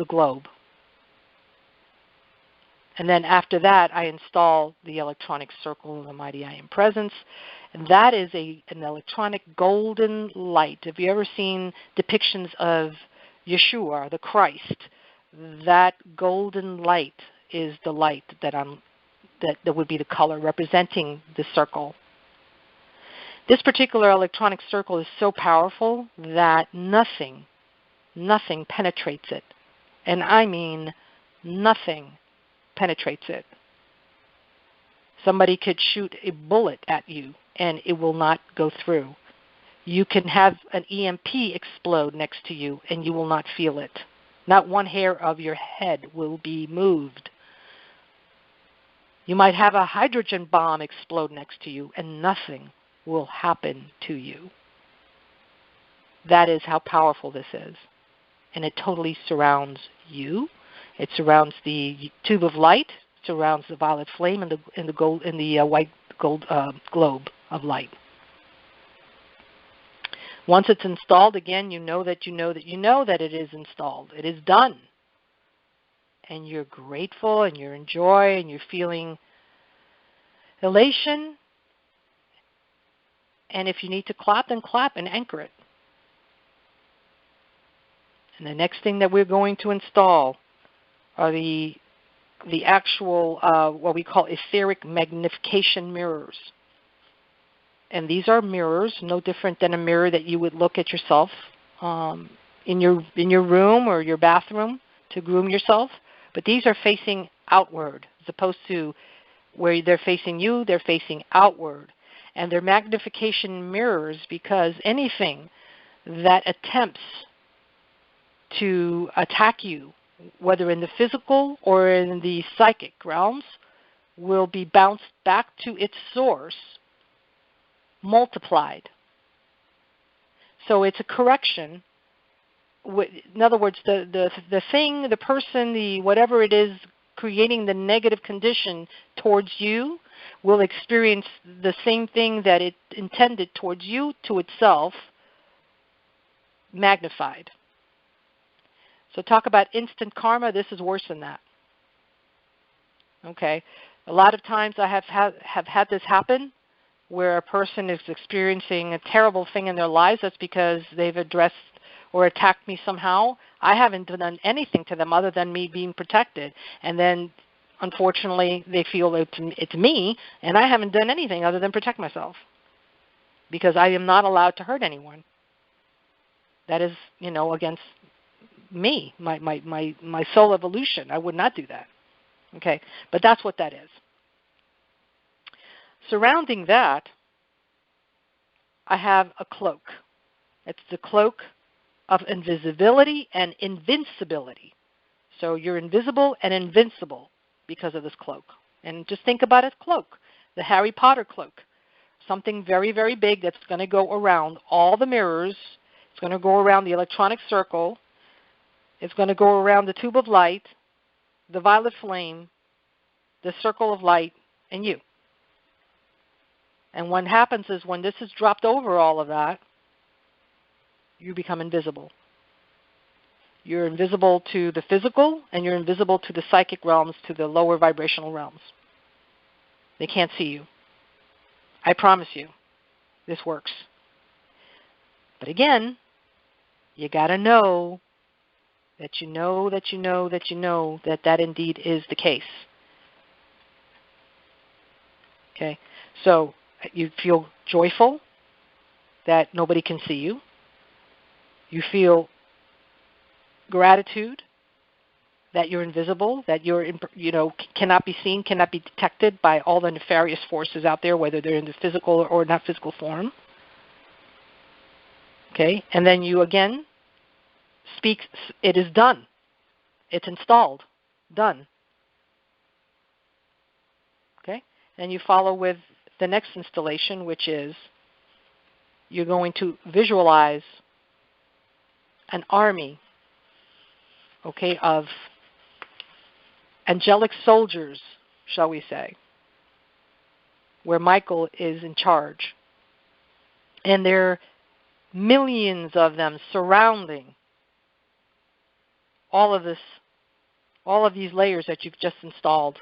globe. And then after that, I install the electronic circle of the mighty I Am Presence, and that is an electronic golden light. Have you ever seen depictions of Yeshua, the Christ? That golden light is the light that would be the color representing the circle. This particular electronic circle is so powerful that nothing penetrates it. And I mean nothing penetrates it. Somebody could shoot a bullet at you and it will not go through. You can have an EMP explode next to you and you will not feel it. Not one hair of your head will be moved. You might have a hydrogen bomb explode next to you and nothing will happen to you. That is how powerful this is. And it totally surrounds you. It surrounds the tube of light, surrounds the violet flame and the white gold globe of light. Once it's installed, again, you know that it is installed. It is done. And you're grateful and you're in joy and you're feeling elation. And if you need to clap, then clap and anchor it. And the next thing that we're going to install are the actual, what we call etheric magnification mirrors. And these are mirrors, no different than a mirror that you would look at yourself in your room or your bathroom to groom yourself. But these are facing outward, as opposed to where they're facing you, they're facing outward. And they're magnification mirrors because anything that attempts to attack you, whether in the physical or in the psychic realms, will be bounced back to its source, multiplied. So it's a correction. In other words, the thing, the person, whatever it is creating the negative condition towards you will experience the same thing that it intended towards you to itself, magnified. So talk about instant karma. This is worse than that. Okay. A lot of times I have had this happen where a person is experiencing a terrible thing in their lives. That's because they've addressed or attacked me somehow. I haven't done anything to them other than me being protected. And then unfortunately, they feel it's me, and I haven't done anything other than protect myself because I am not allowed to hurt anyone. That is, against me, my soul evolution. I would not do that. Okay, but that's what that is. Surrounding that, I have a cloak. It's the cloak of invisibility and invincibility. So you're invisible and invincible because of this cloak. And just think about it, cloak, the Harry Potter cloak, something very, very big that's going to go around all the mirrors. It's going to go around the electronic circle. It's going to go around the tube of light, the violet flame, the circle of light, and you. And what happens is when this is dropped over all of that, you become invisible. You're invisible to the physical, and you're invisible to the psychic realms, to the lower vibrational realms. They can't see you. I promise you, this works. But again, you got to know that you know that you know that you know that that indeed is the case. Okay? So you feel joyful that nobody can see you. You feel gratitude that you're invisible, that you're, cannot be seen, cannot be detected by all the nefarious forces out there, whether they're in the physical or not physical form. Okay? And then you again speak, it is done. It's installed. Done. Okay? And you follow with the next installation, which is you're going to visualize an army, okay, of angelic soldiers, shall we say, where Michael is in charge. And there are millions of them surrounding all of these layers that you've just installed.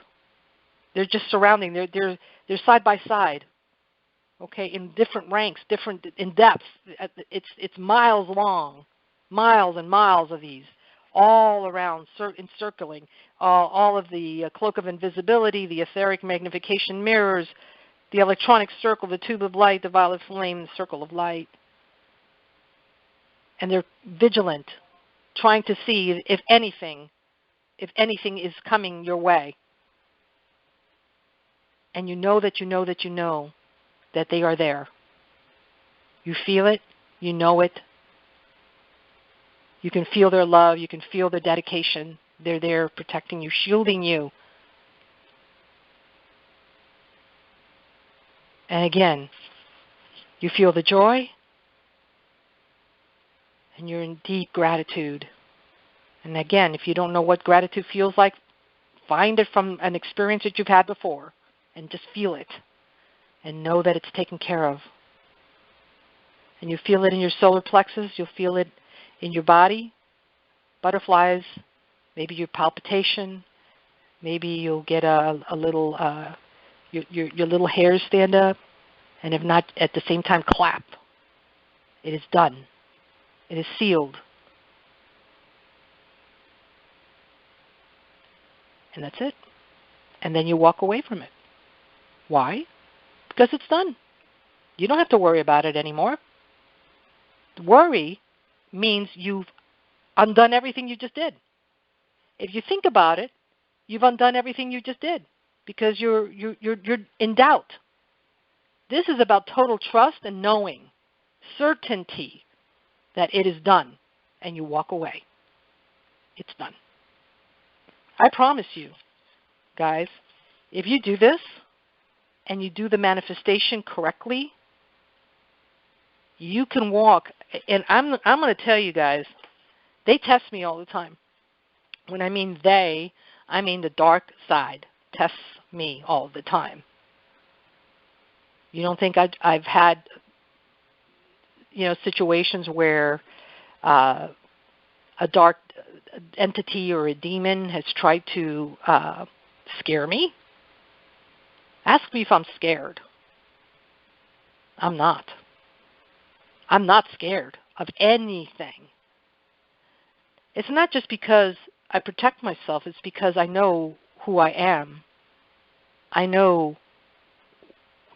They're just surrounding. They're side by side, okay, in different ranks, different in depth. It's miles long, miles and miles of these, all around, encircling all of the cloak of invisibility, the etheric magnification mirrors, the electronic circle, the tube of light, the violet flame, the circle of light. And they're vigilant, trying to see if anything is coming your way. And you know that you know that you know that they are there. You feel it. You know it. You can feel their love. You can feel their dedication. They're there protecting you, shielding you. And again, you feel the joy, and you're in deep gratitude. And again, if you don't know what gratitude feels like, find it from an experience that you've had before, and just feel it, and know that it's taken care of. And you feel it in your solar plexus. You'll feel it in your body, butterflies, maybe your palpitation, maybe you'll get a little, your little hairs stand up, and if not, at the same time, clap. It is done. It is sealed. And that's it. And then you walk away from it. Why? Because it's done. You don't have to worry about it anymore. Worry means you've undone everything you just did. If you think about it, you've undone everything you just did because you're in doubt. This is about total trust and knowing, certainty that it is done, and you walk away. It's done. I promise you, guys, if you do this and you do the manifestation correctly, you can walk. And I'm going to tell you guys, they test me all the time. When I mean they, I mean the dark side tests me all the time. You don't think I've had, situations where a dark entity or a demon has tried to scare me? Ask me if I'm scared. I'm not. I'm not scared of anything. It's not just because I protect myself. It's because I know who I am. I know,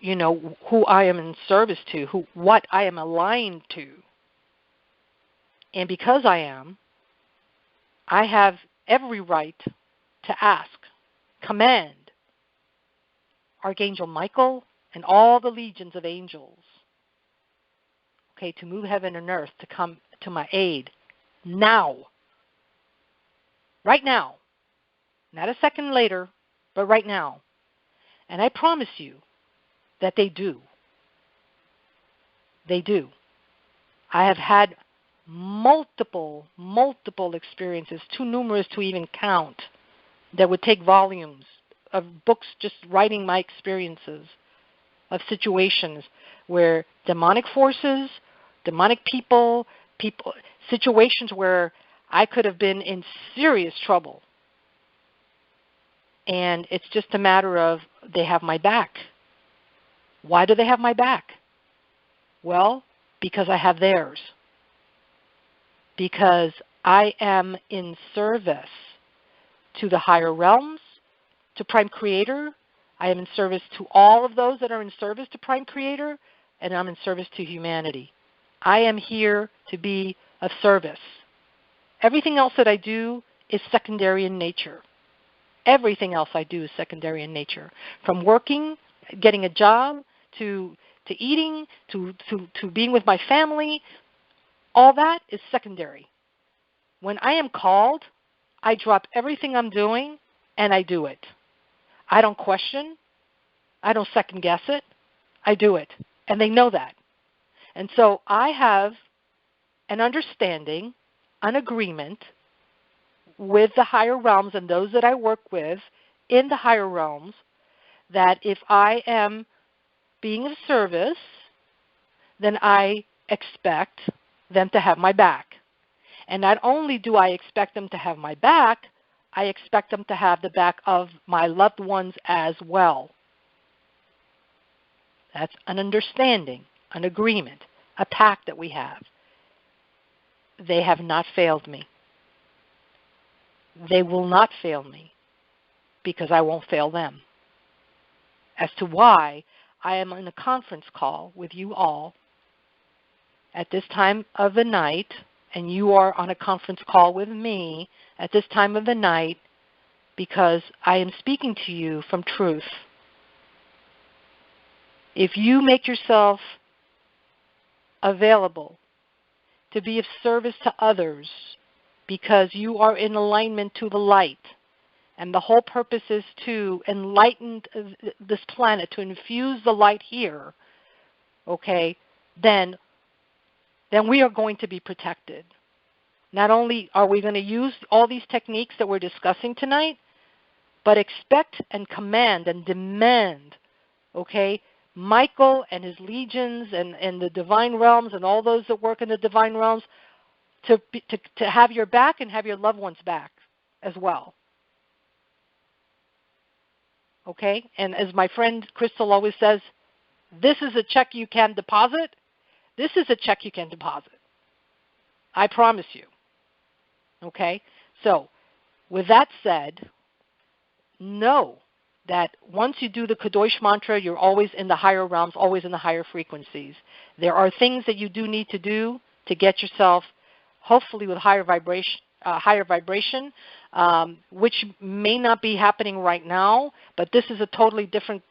who I am in service to, what I am aligned to. And because I am, I have every right to ask, command Archangel Michael and all the legions of angels, to move heaven and earth to come to my aid now. Right now. Not a second later, but right now. And I promise you that they do. They do. I have had multiple experiences, too numerous to even count, that would take volumes of books just writing my experiences of situations where demonic forces, demonic people, situations where I could have been in serious trouble. And it's just a matter of they have my back. Why do they have my back? Well, because I have theirs. Because I am in service to the higher realms, to Prime Creator. I am in service to all of those that are in service to Prime Creator, and I'm in service to humanity. I am here to be of service. Everything else that I do is secondary in nature. Everything else I do is secondary in nature. From working, getting a job, to eating, to being with my family, all that is secondary. When I am called, I drop everything I'm doing and I do it. I don't question. I don't second guess it. I do it. And they know that. And so I have an understanding, an agreement with the higher realms and those that I work with in the higher realms that if I am being of service, then I expect them to have my back. And not only do I expect them to have my back, I expect them to have the back of my loved ones as well. That's an understanding, an agreement, a pact that we have. They have not failed me. They will not fail me because I won't fail them. As to why I am in a conference call with you all at this time of the night, and you are on a conference call with me at this time of the night, because I am speaking to you from truth. If you make yourself available to be of service to others because you are in alignment to the light, and the whole purpose is to enlighten this planet, to infuse the light here, then we are going to be protected. Not only are we going to use all these techniques that we're discussing tonight, but expect and command and demand, Michael and his legions and the divine realms and all those that work in the divine realms to have your back and have your loved ones' back as well. And as my friend Crystal always says, this is a check you can deposit. This is a check you can deposit. I promise you. So with that said, know that once you do the Kadosh mantra, you're always in the higher realms, always in the higher frequencies. There are things that you do need to do to get yourself, hopefully with higher vibration, which may not be happening right now, but this is a totally different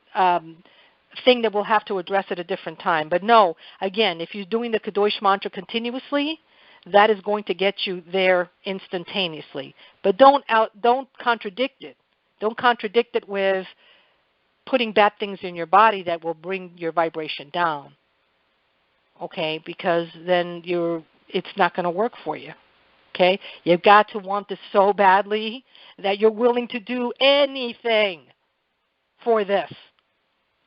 thing that we'll have to address at a different time. But no, again, if you're doing the Kadosh mantra continuously, that is going to get you there instantaneously. But don't contradict it. Don't contradict it with putting bad things in your body that will bring your vibration down. Because then it's not going to work for you. You've got to want this so badly that you're willing to do anything for this.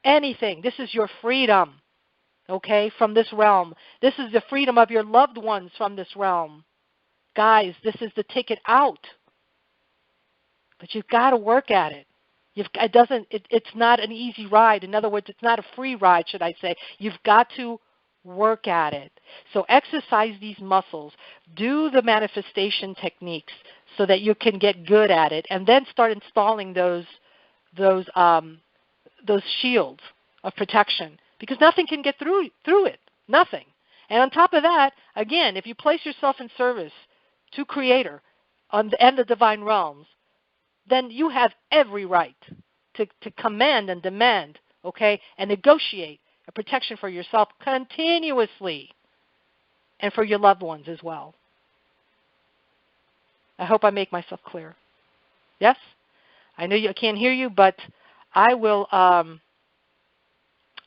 Anything. This is your freedom, from this realm. This is the freedom of your loved ones from this realm. Guys, this is the ticket out. But you've got to work at it. It's not an easy ride. In other words, it's not a free ride, should I say. You've got to work at it. So exercise these muscles. Do the manifestation techniques. so that you can get good at it, and then start installing those shields of protection, because nothing can get through it. Nothing. And on top of that, again, if you place yourself in service to Creator and the divine realms, then you have every right to command and demand, okay, and negotiate a protection for yourself continuously and for your loved ones as well. I hope I make myself clear. Yes? I know I can't hear you, but I will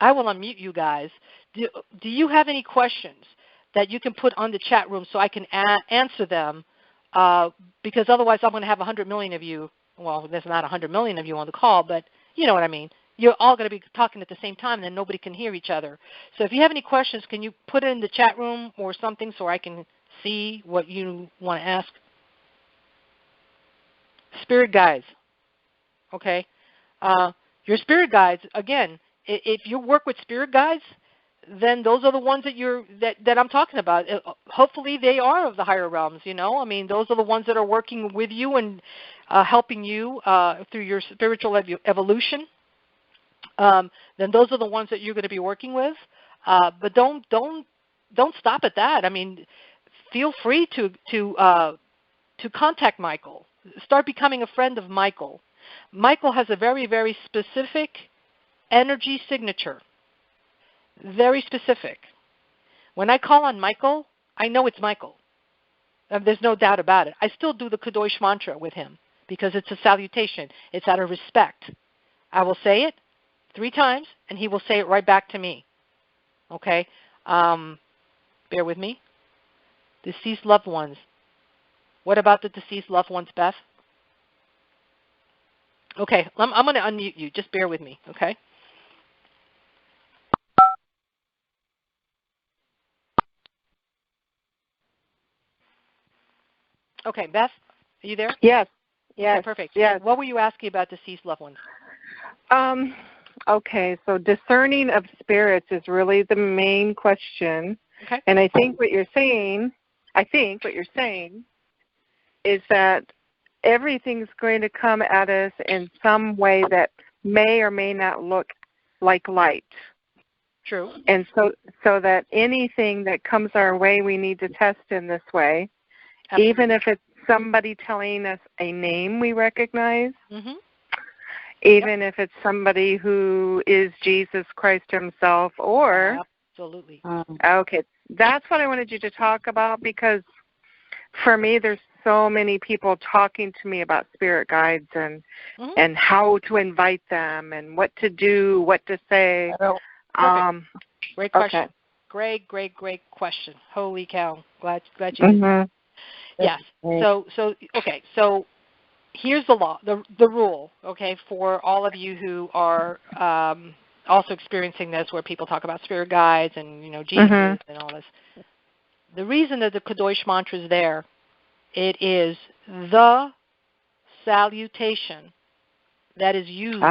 unmute you guys. Do you have any questions that you can put on the chat room so I can answer them? Because otherwise I'm going to have 100 million of you. Well, there's not 100 million of you on the call, but you know what I mean. You're all going to be talking at the same time, and then nobody can hear each other. So if you have any questions, can you put it in the chat room or something so I can see what you want to ask? Spirit guides. Okay. Your spirit guides, again, if you work with spirit guides, then those are the ones that I'm talking about. Hopefully they are of the higher realms, you know. I mean, those are the ones that are working with you and helping you through your spiritual evolution. Then those are the ones that you're going to be working with. But don't stop at that. I mean, feel free to contact Michael. Start becoming a friend of Michael. Michael has a very, very specific energy signature. Very specific. When I call on Michael, I know it's Michael. There's no doubt about it. I still do the Kadosh mantra with him because it's a salutation. It's out of respect. I will say it 3 times, and he will say it right back to me. Okay? Bear with me. Deceased loved ones. What about the deceased loved ones, Beth? Okay, I'm going to unmute you. Just bear with me, okay? Okay, Beth, are you there? Yes. Okay, perfect. Yes. What were you asking about deceased loved ones? Okay, so discerning of spirits is really the main question. Okay. And I think what you're saying is that everything's going to come at us in some way that may or may not look like light. True. And so that anything that comes our way, we need to test in this way. Absolutely. Even if it's somebody telling us a name we recognize, even if it's somebody who is Jesus Christ himself, or... Absolutely. Okay, that's what I wanted you to talk about, because for me there's so many people talking to me about spirit guides and how to invite them and what to do, what to say. Great question. Okay. Great question. Holy cow. Glad you did. Yes. So here's the law, the rule, okay, for all of you who are also experiencing this, where people talk about spirit guides and, you know, Jesus and all this. The reason that the Kadosh mantra is there, it is the salutation that is used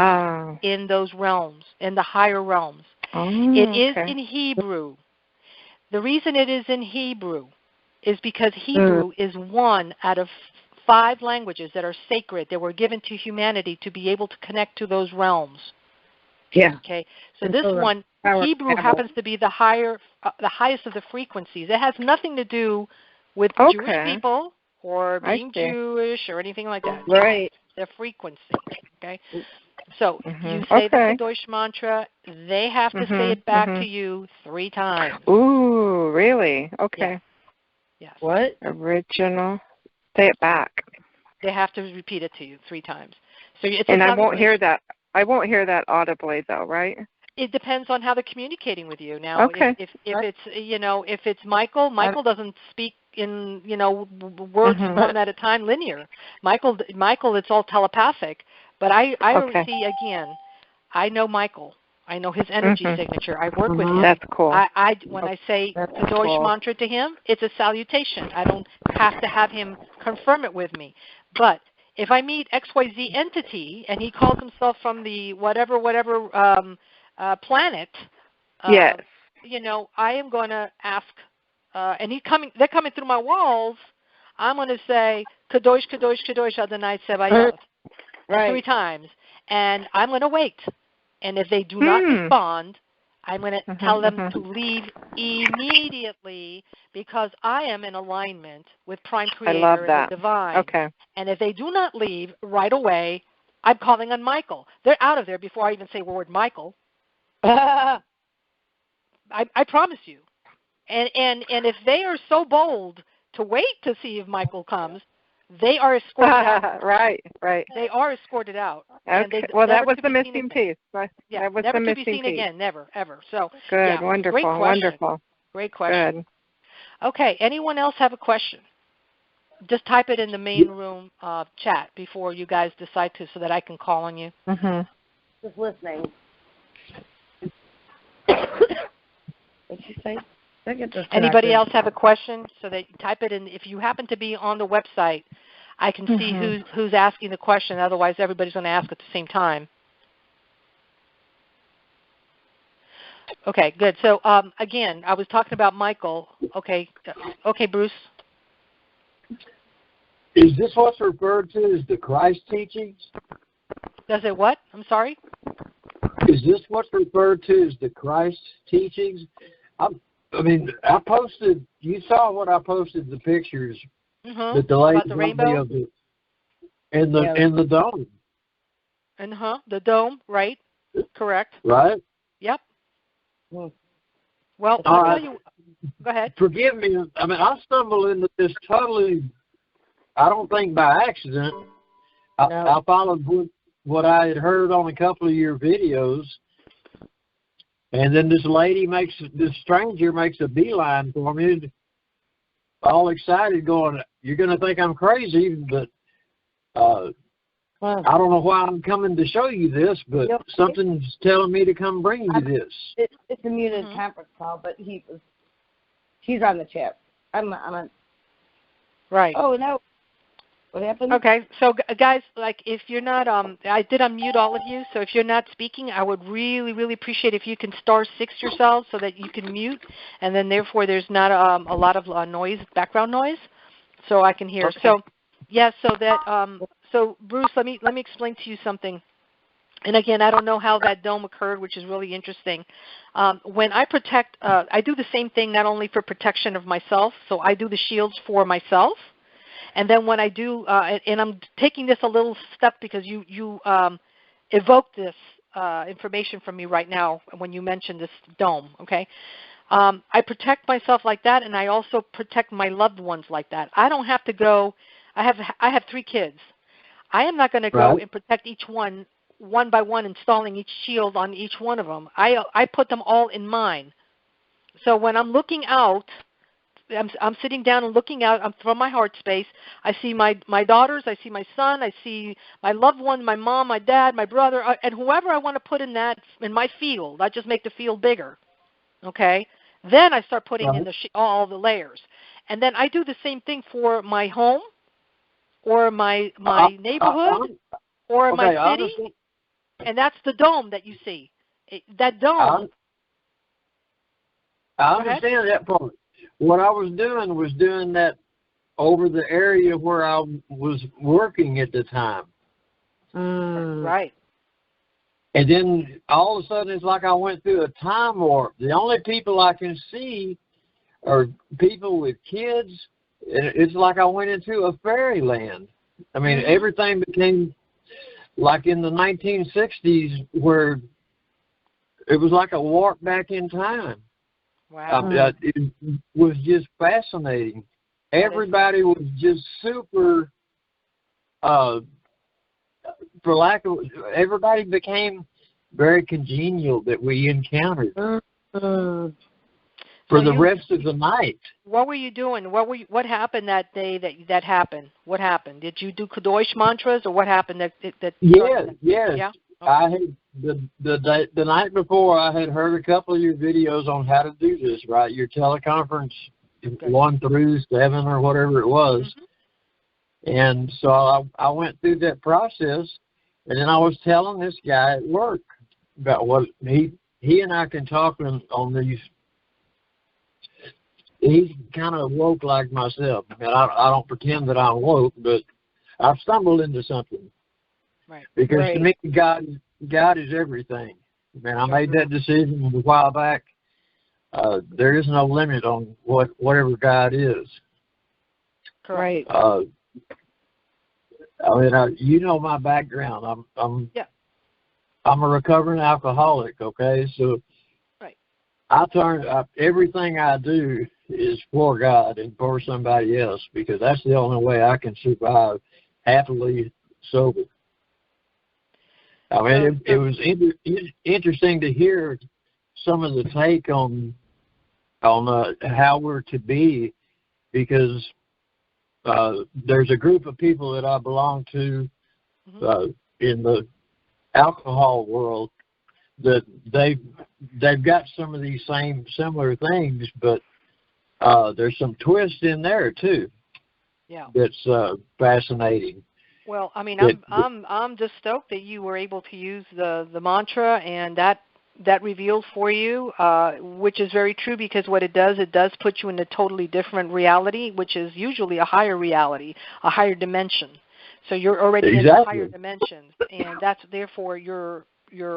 in those realms, in the higher realms. It is in Hebrew. The reason it is in Hebrew is because Hebrew is one out of 5 languages that are sacred, that were given to humanity to be able to connect to those realms. Yeah. Okay. So this one, Hebrew happens to be the highest of the frequencies. It has nothing to do with Jewish people or being Jewish or anything like that. Right. The frequency. Okay. So you say the Kadosh mantra. They have to say it back to you 3 times. Ooh, really? Okay. Yes. What? Original. Say it back. They have to repeat it to you 3 times. So it's I won't hear that. I won't hear that audibly, though, right? It depends on how they're communicating with you. Now, if it's, you know, if it's Michael doesn't speak in, you know, words one at a time, linear. Michael, it's all telepathic. But I see, again, I know Michael. I know his energy signature. I work with him. That's cool. When I say Kadosh mantra to him, it's a salutation. I don't have to have him confirm it with me. But if I meet XYZ entity and he calls himself from the whatever planet, you know, I am going to ask, and they're coming through my walls. I'm going to say, Kadosh, Kadosh, Kadosh Adonai Tsevaot, 3 times. And I'm going to wait. And if they do not respond, I'm going to tell them to leave immediately because I am in alignment with Prime Creator and the Divine. Okay. And if they do not leave right away, I'm calling on Michael. They're out of there before I even say the word Michael. I promise you. And if they are so bold to wait to see if Michael comes, they are escorted out. Right. They are escorted out. Okay. Well, that was the missing piece. Yeah, that was never the to missing be seen piece. again. Never, ever. So good, yeah, wonderful, great question. wonderful. Great question. Good. Okay. Anyone else have a question? Just type it in the main room chat before you guys decide to, so that I can call on you. Just listening. What'd you say? Anybody else have a question? So that you type it in. If you happen to be on the website, I can see who's asking the question. Otherwise, everybody's going to ask at the same time. Okay, good. So again, I was talking about Michael. Okay, Bruce. Is this what's referred to as the Christ teachings? Does it what? I'm sorry? Is this what's referred to as the Christ teachings? I posted, you saw what I posted, the pictures that the lady about the rainbow of and the dome. The dome, right? Correct. Right? Yep. Well, I'll tell you. Go ahead. Forgive me. I stumbled into this totally, I don't think by accident. I followed what I had heard on a couple of your videos, and then this stranger makes a beeline for me, all excited, going, "You're going to think I'm crazy, but I don't know why I'm coming to show you this, but something's telling me to come bring you this." It's a muted conference call, but he's on the chat. I'm on. Right. Oh no. What happened? Okay, so guys, like if you're not, I did unmute all of you, so if you're not speaking, I would really, really appreciate if you can *6 yourselves so that you can mute, and then therefore there's not a lot of noise, background noise, so I can hear. Okay. So, yeah, so Bruce, let me explain to you something. And again, I don't know how that dome occurred, which is really interesting. When I protect, I do the same thing not only for protection of myself, so I do the shields for myself. And then when I do, and I'm taking this a little step because you evoked this information from me right now when you mentioned this dome, okay? I protect myself like that, and I also protect my loved ones like that. I don't have to go. I have 3 kids. I am not going to go and protect each one by one, installing each shield on each one of them. I put them all in mine. So when I'm looking out, I'm sitting down and looking out. I'm from my heart space. I see my daughters. I see my son. I see my loved one, my mom, my dad, my brother, and whoever I want to put in my field. I just make the field bigger. Okay. Then I start putting in all the layers, and then I do the same thing for my home, or my neighborhood, or my city, and that's the dome that you see. That dome. I understand that part. What I was doing that over the area where I was working at the time. Right. And then all of a sudden it's like I went through a time warp. The only people I can see are people with kids. It's like I went into a fairyland. I mean, everything became like in the 1960s where it was like a walk back in time. Wow. It was just fascinating. Everybody was just super, everybody became very congenial that we encountered for the rest of the night. What were you doing? What happened that day that happened? What happened? Did you do Kadosh mantras, or what happened that Yes. Yeah? Okay. I had the night before I had heard a couple of your videos on how to do this, right? Your teleconference 1 through 7 or whatever it was. And so I went through that process, and then I was telling this guy at work about what he and I can talk on these he's kind of woke like myself. I mean, I don't pretend that I'm woke, but I've stumbled into something. Right. Because to me, God is everything. Man, I made that decision a while back. There is no limit on whatever God is. Right. I mean, you know my background. I'm a recovering alcoholic. Okay, so I everything I do is for God and for somebody else, because that's the only way I can survive happily sober. I mean, it was interesting to hear some of the take on how we're to be, because there's a group of people that I belong to in the alcohol world that they've got some of these similar things, but there's some twist in there too. Yeah, that's fascinating. Well, I mean, I'm just stoked that you were able to use the mantra, and that reveals for you, which is very true, because what it does put you in a totally different reality, which is usually a higher reality, a higher dimension. So you're already in the higher dimensions, and that's therefore your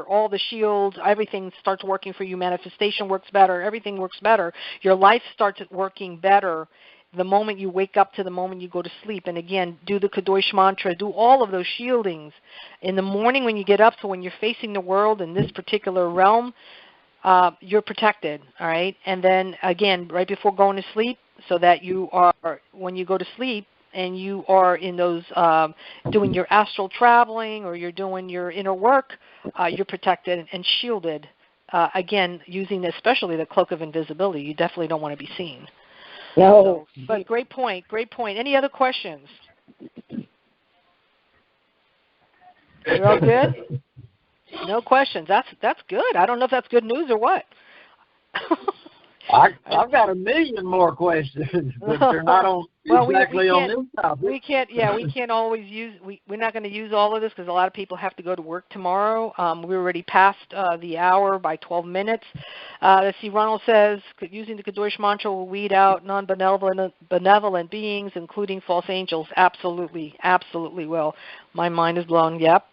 all the shields, everything starts working for you. Manifestation works better. Everything works better. Your life starts working better the moment you wake up to the moment you go to sleep. And again, do the Kadosh mantra, do all of those shieldings in the morning when you get up, so when you're facing the world in this particular realm, you're protected, all right? And then again, right before going to sleep, so that you are, when you go to sleep and you are in those doing your astral traveling, or you're doing your inner work, you're protected and shielded, again, using especially the cloak of invisibility. You definitely don't want to be seen. No. So, but great point. Any other questions? You're all good? No questions. That's good. I don't know if that's good news or what. I've got a million more questions, but they're not on exactly on this topic. We can't always use. We're not going to use all of this, because a lot of people have to go to work tomorrow. We're already past the hour by 12 minutes. Let's see. Ronald says using the Kadosh mantra will weed out non-benevolent beings, including false angels. Absolutely will. My mind is blown. Yep.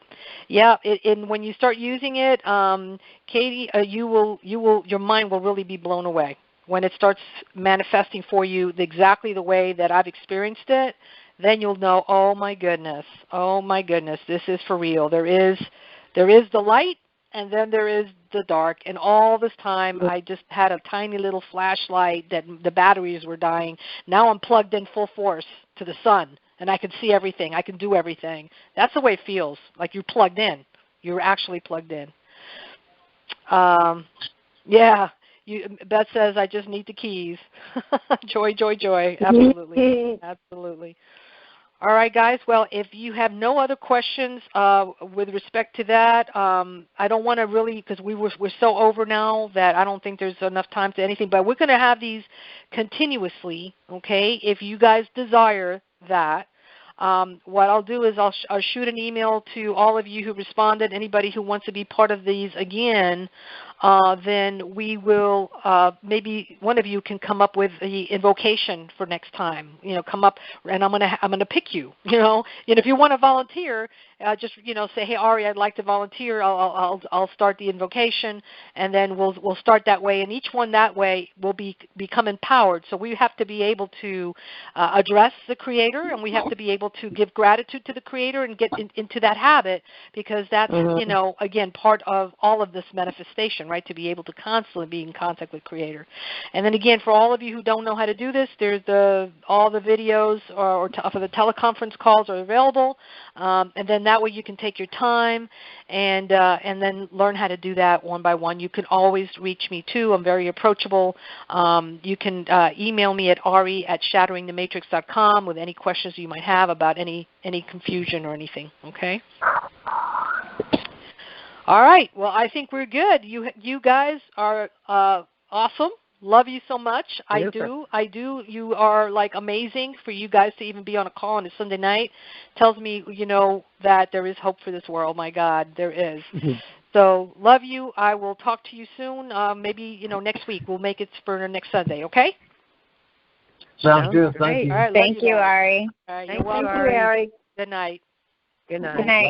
Yeah. And when you start using it, Katie, your mind will really be blown away when it starts manifesting for you exactly the way that I've experienced it. Then you'll know, oh my goodness, this is for real. There is the light, and then there is the dark. And all this time, I just had a tiny little flashlight that the batteries were dying. Now I'm plugged in full force to the sun, and I can see everything. I can do everything. That's the way it feels, like you're plugged in. You're actually plugged in. Yeah. Beth says, I just need the keys. Joy. Absolutely. Absolutely. All right, guys. Well, if you have no other questions with respect to that, I don't want to really, because we're so over now that I don't think there's enough time to anything. But we're going to have these continuously, okay, if you guys desire that. What I'll do is I'll shoot an email to all of you who responded. Anybody who wants to be part of these again, then we will, maybe one of you can come up with the invocation for next time. Come up, and I'm gonna pick you. And if you want to volunteer, just say, hey Ari, I'd like to volunteer. I'll start the invocation, and then we'll start that way. And each one that way will become empowered. So we have to be able to address the Creator, and we have to be able to give gratitude to the Creator and get into that habit, because that's again part of all of this manifestation, right? To be able to constantly be in contact with Creator. And then again, for all of you who don't know how to do this, there's all the videos for the teleconference calls are available, and then that way you can take your time and then learn how to do that one by one. You can always reach me too. I'm very approachable. You can email me at ari@shatteringthematrix.com with any questions you might have about any confusion or anything. Okay. All right. Well, I think we're good. You guys are awesome. Love you so much. I do. You are like amazing. For you guys to even be on a call on a Sunday night tells me, that there is hope for this world. My God, there is. So love you. I will talk to you soon. Maybe, next week. We'll make it for next Sunday. Okay? Sounds good. Thank you. All right, Thank you, Ari. All right, Thank you're welcome. you, Ari. Good night. Good night. Good night.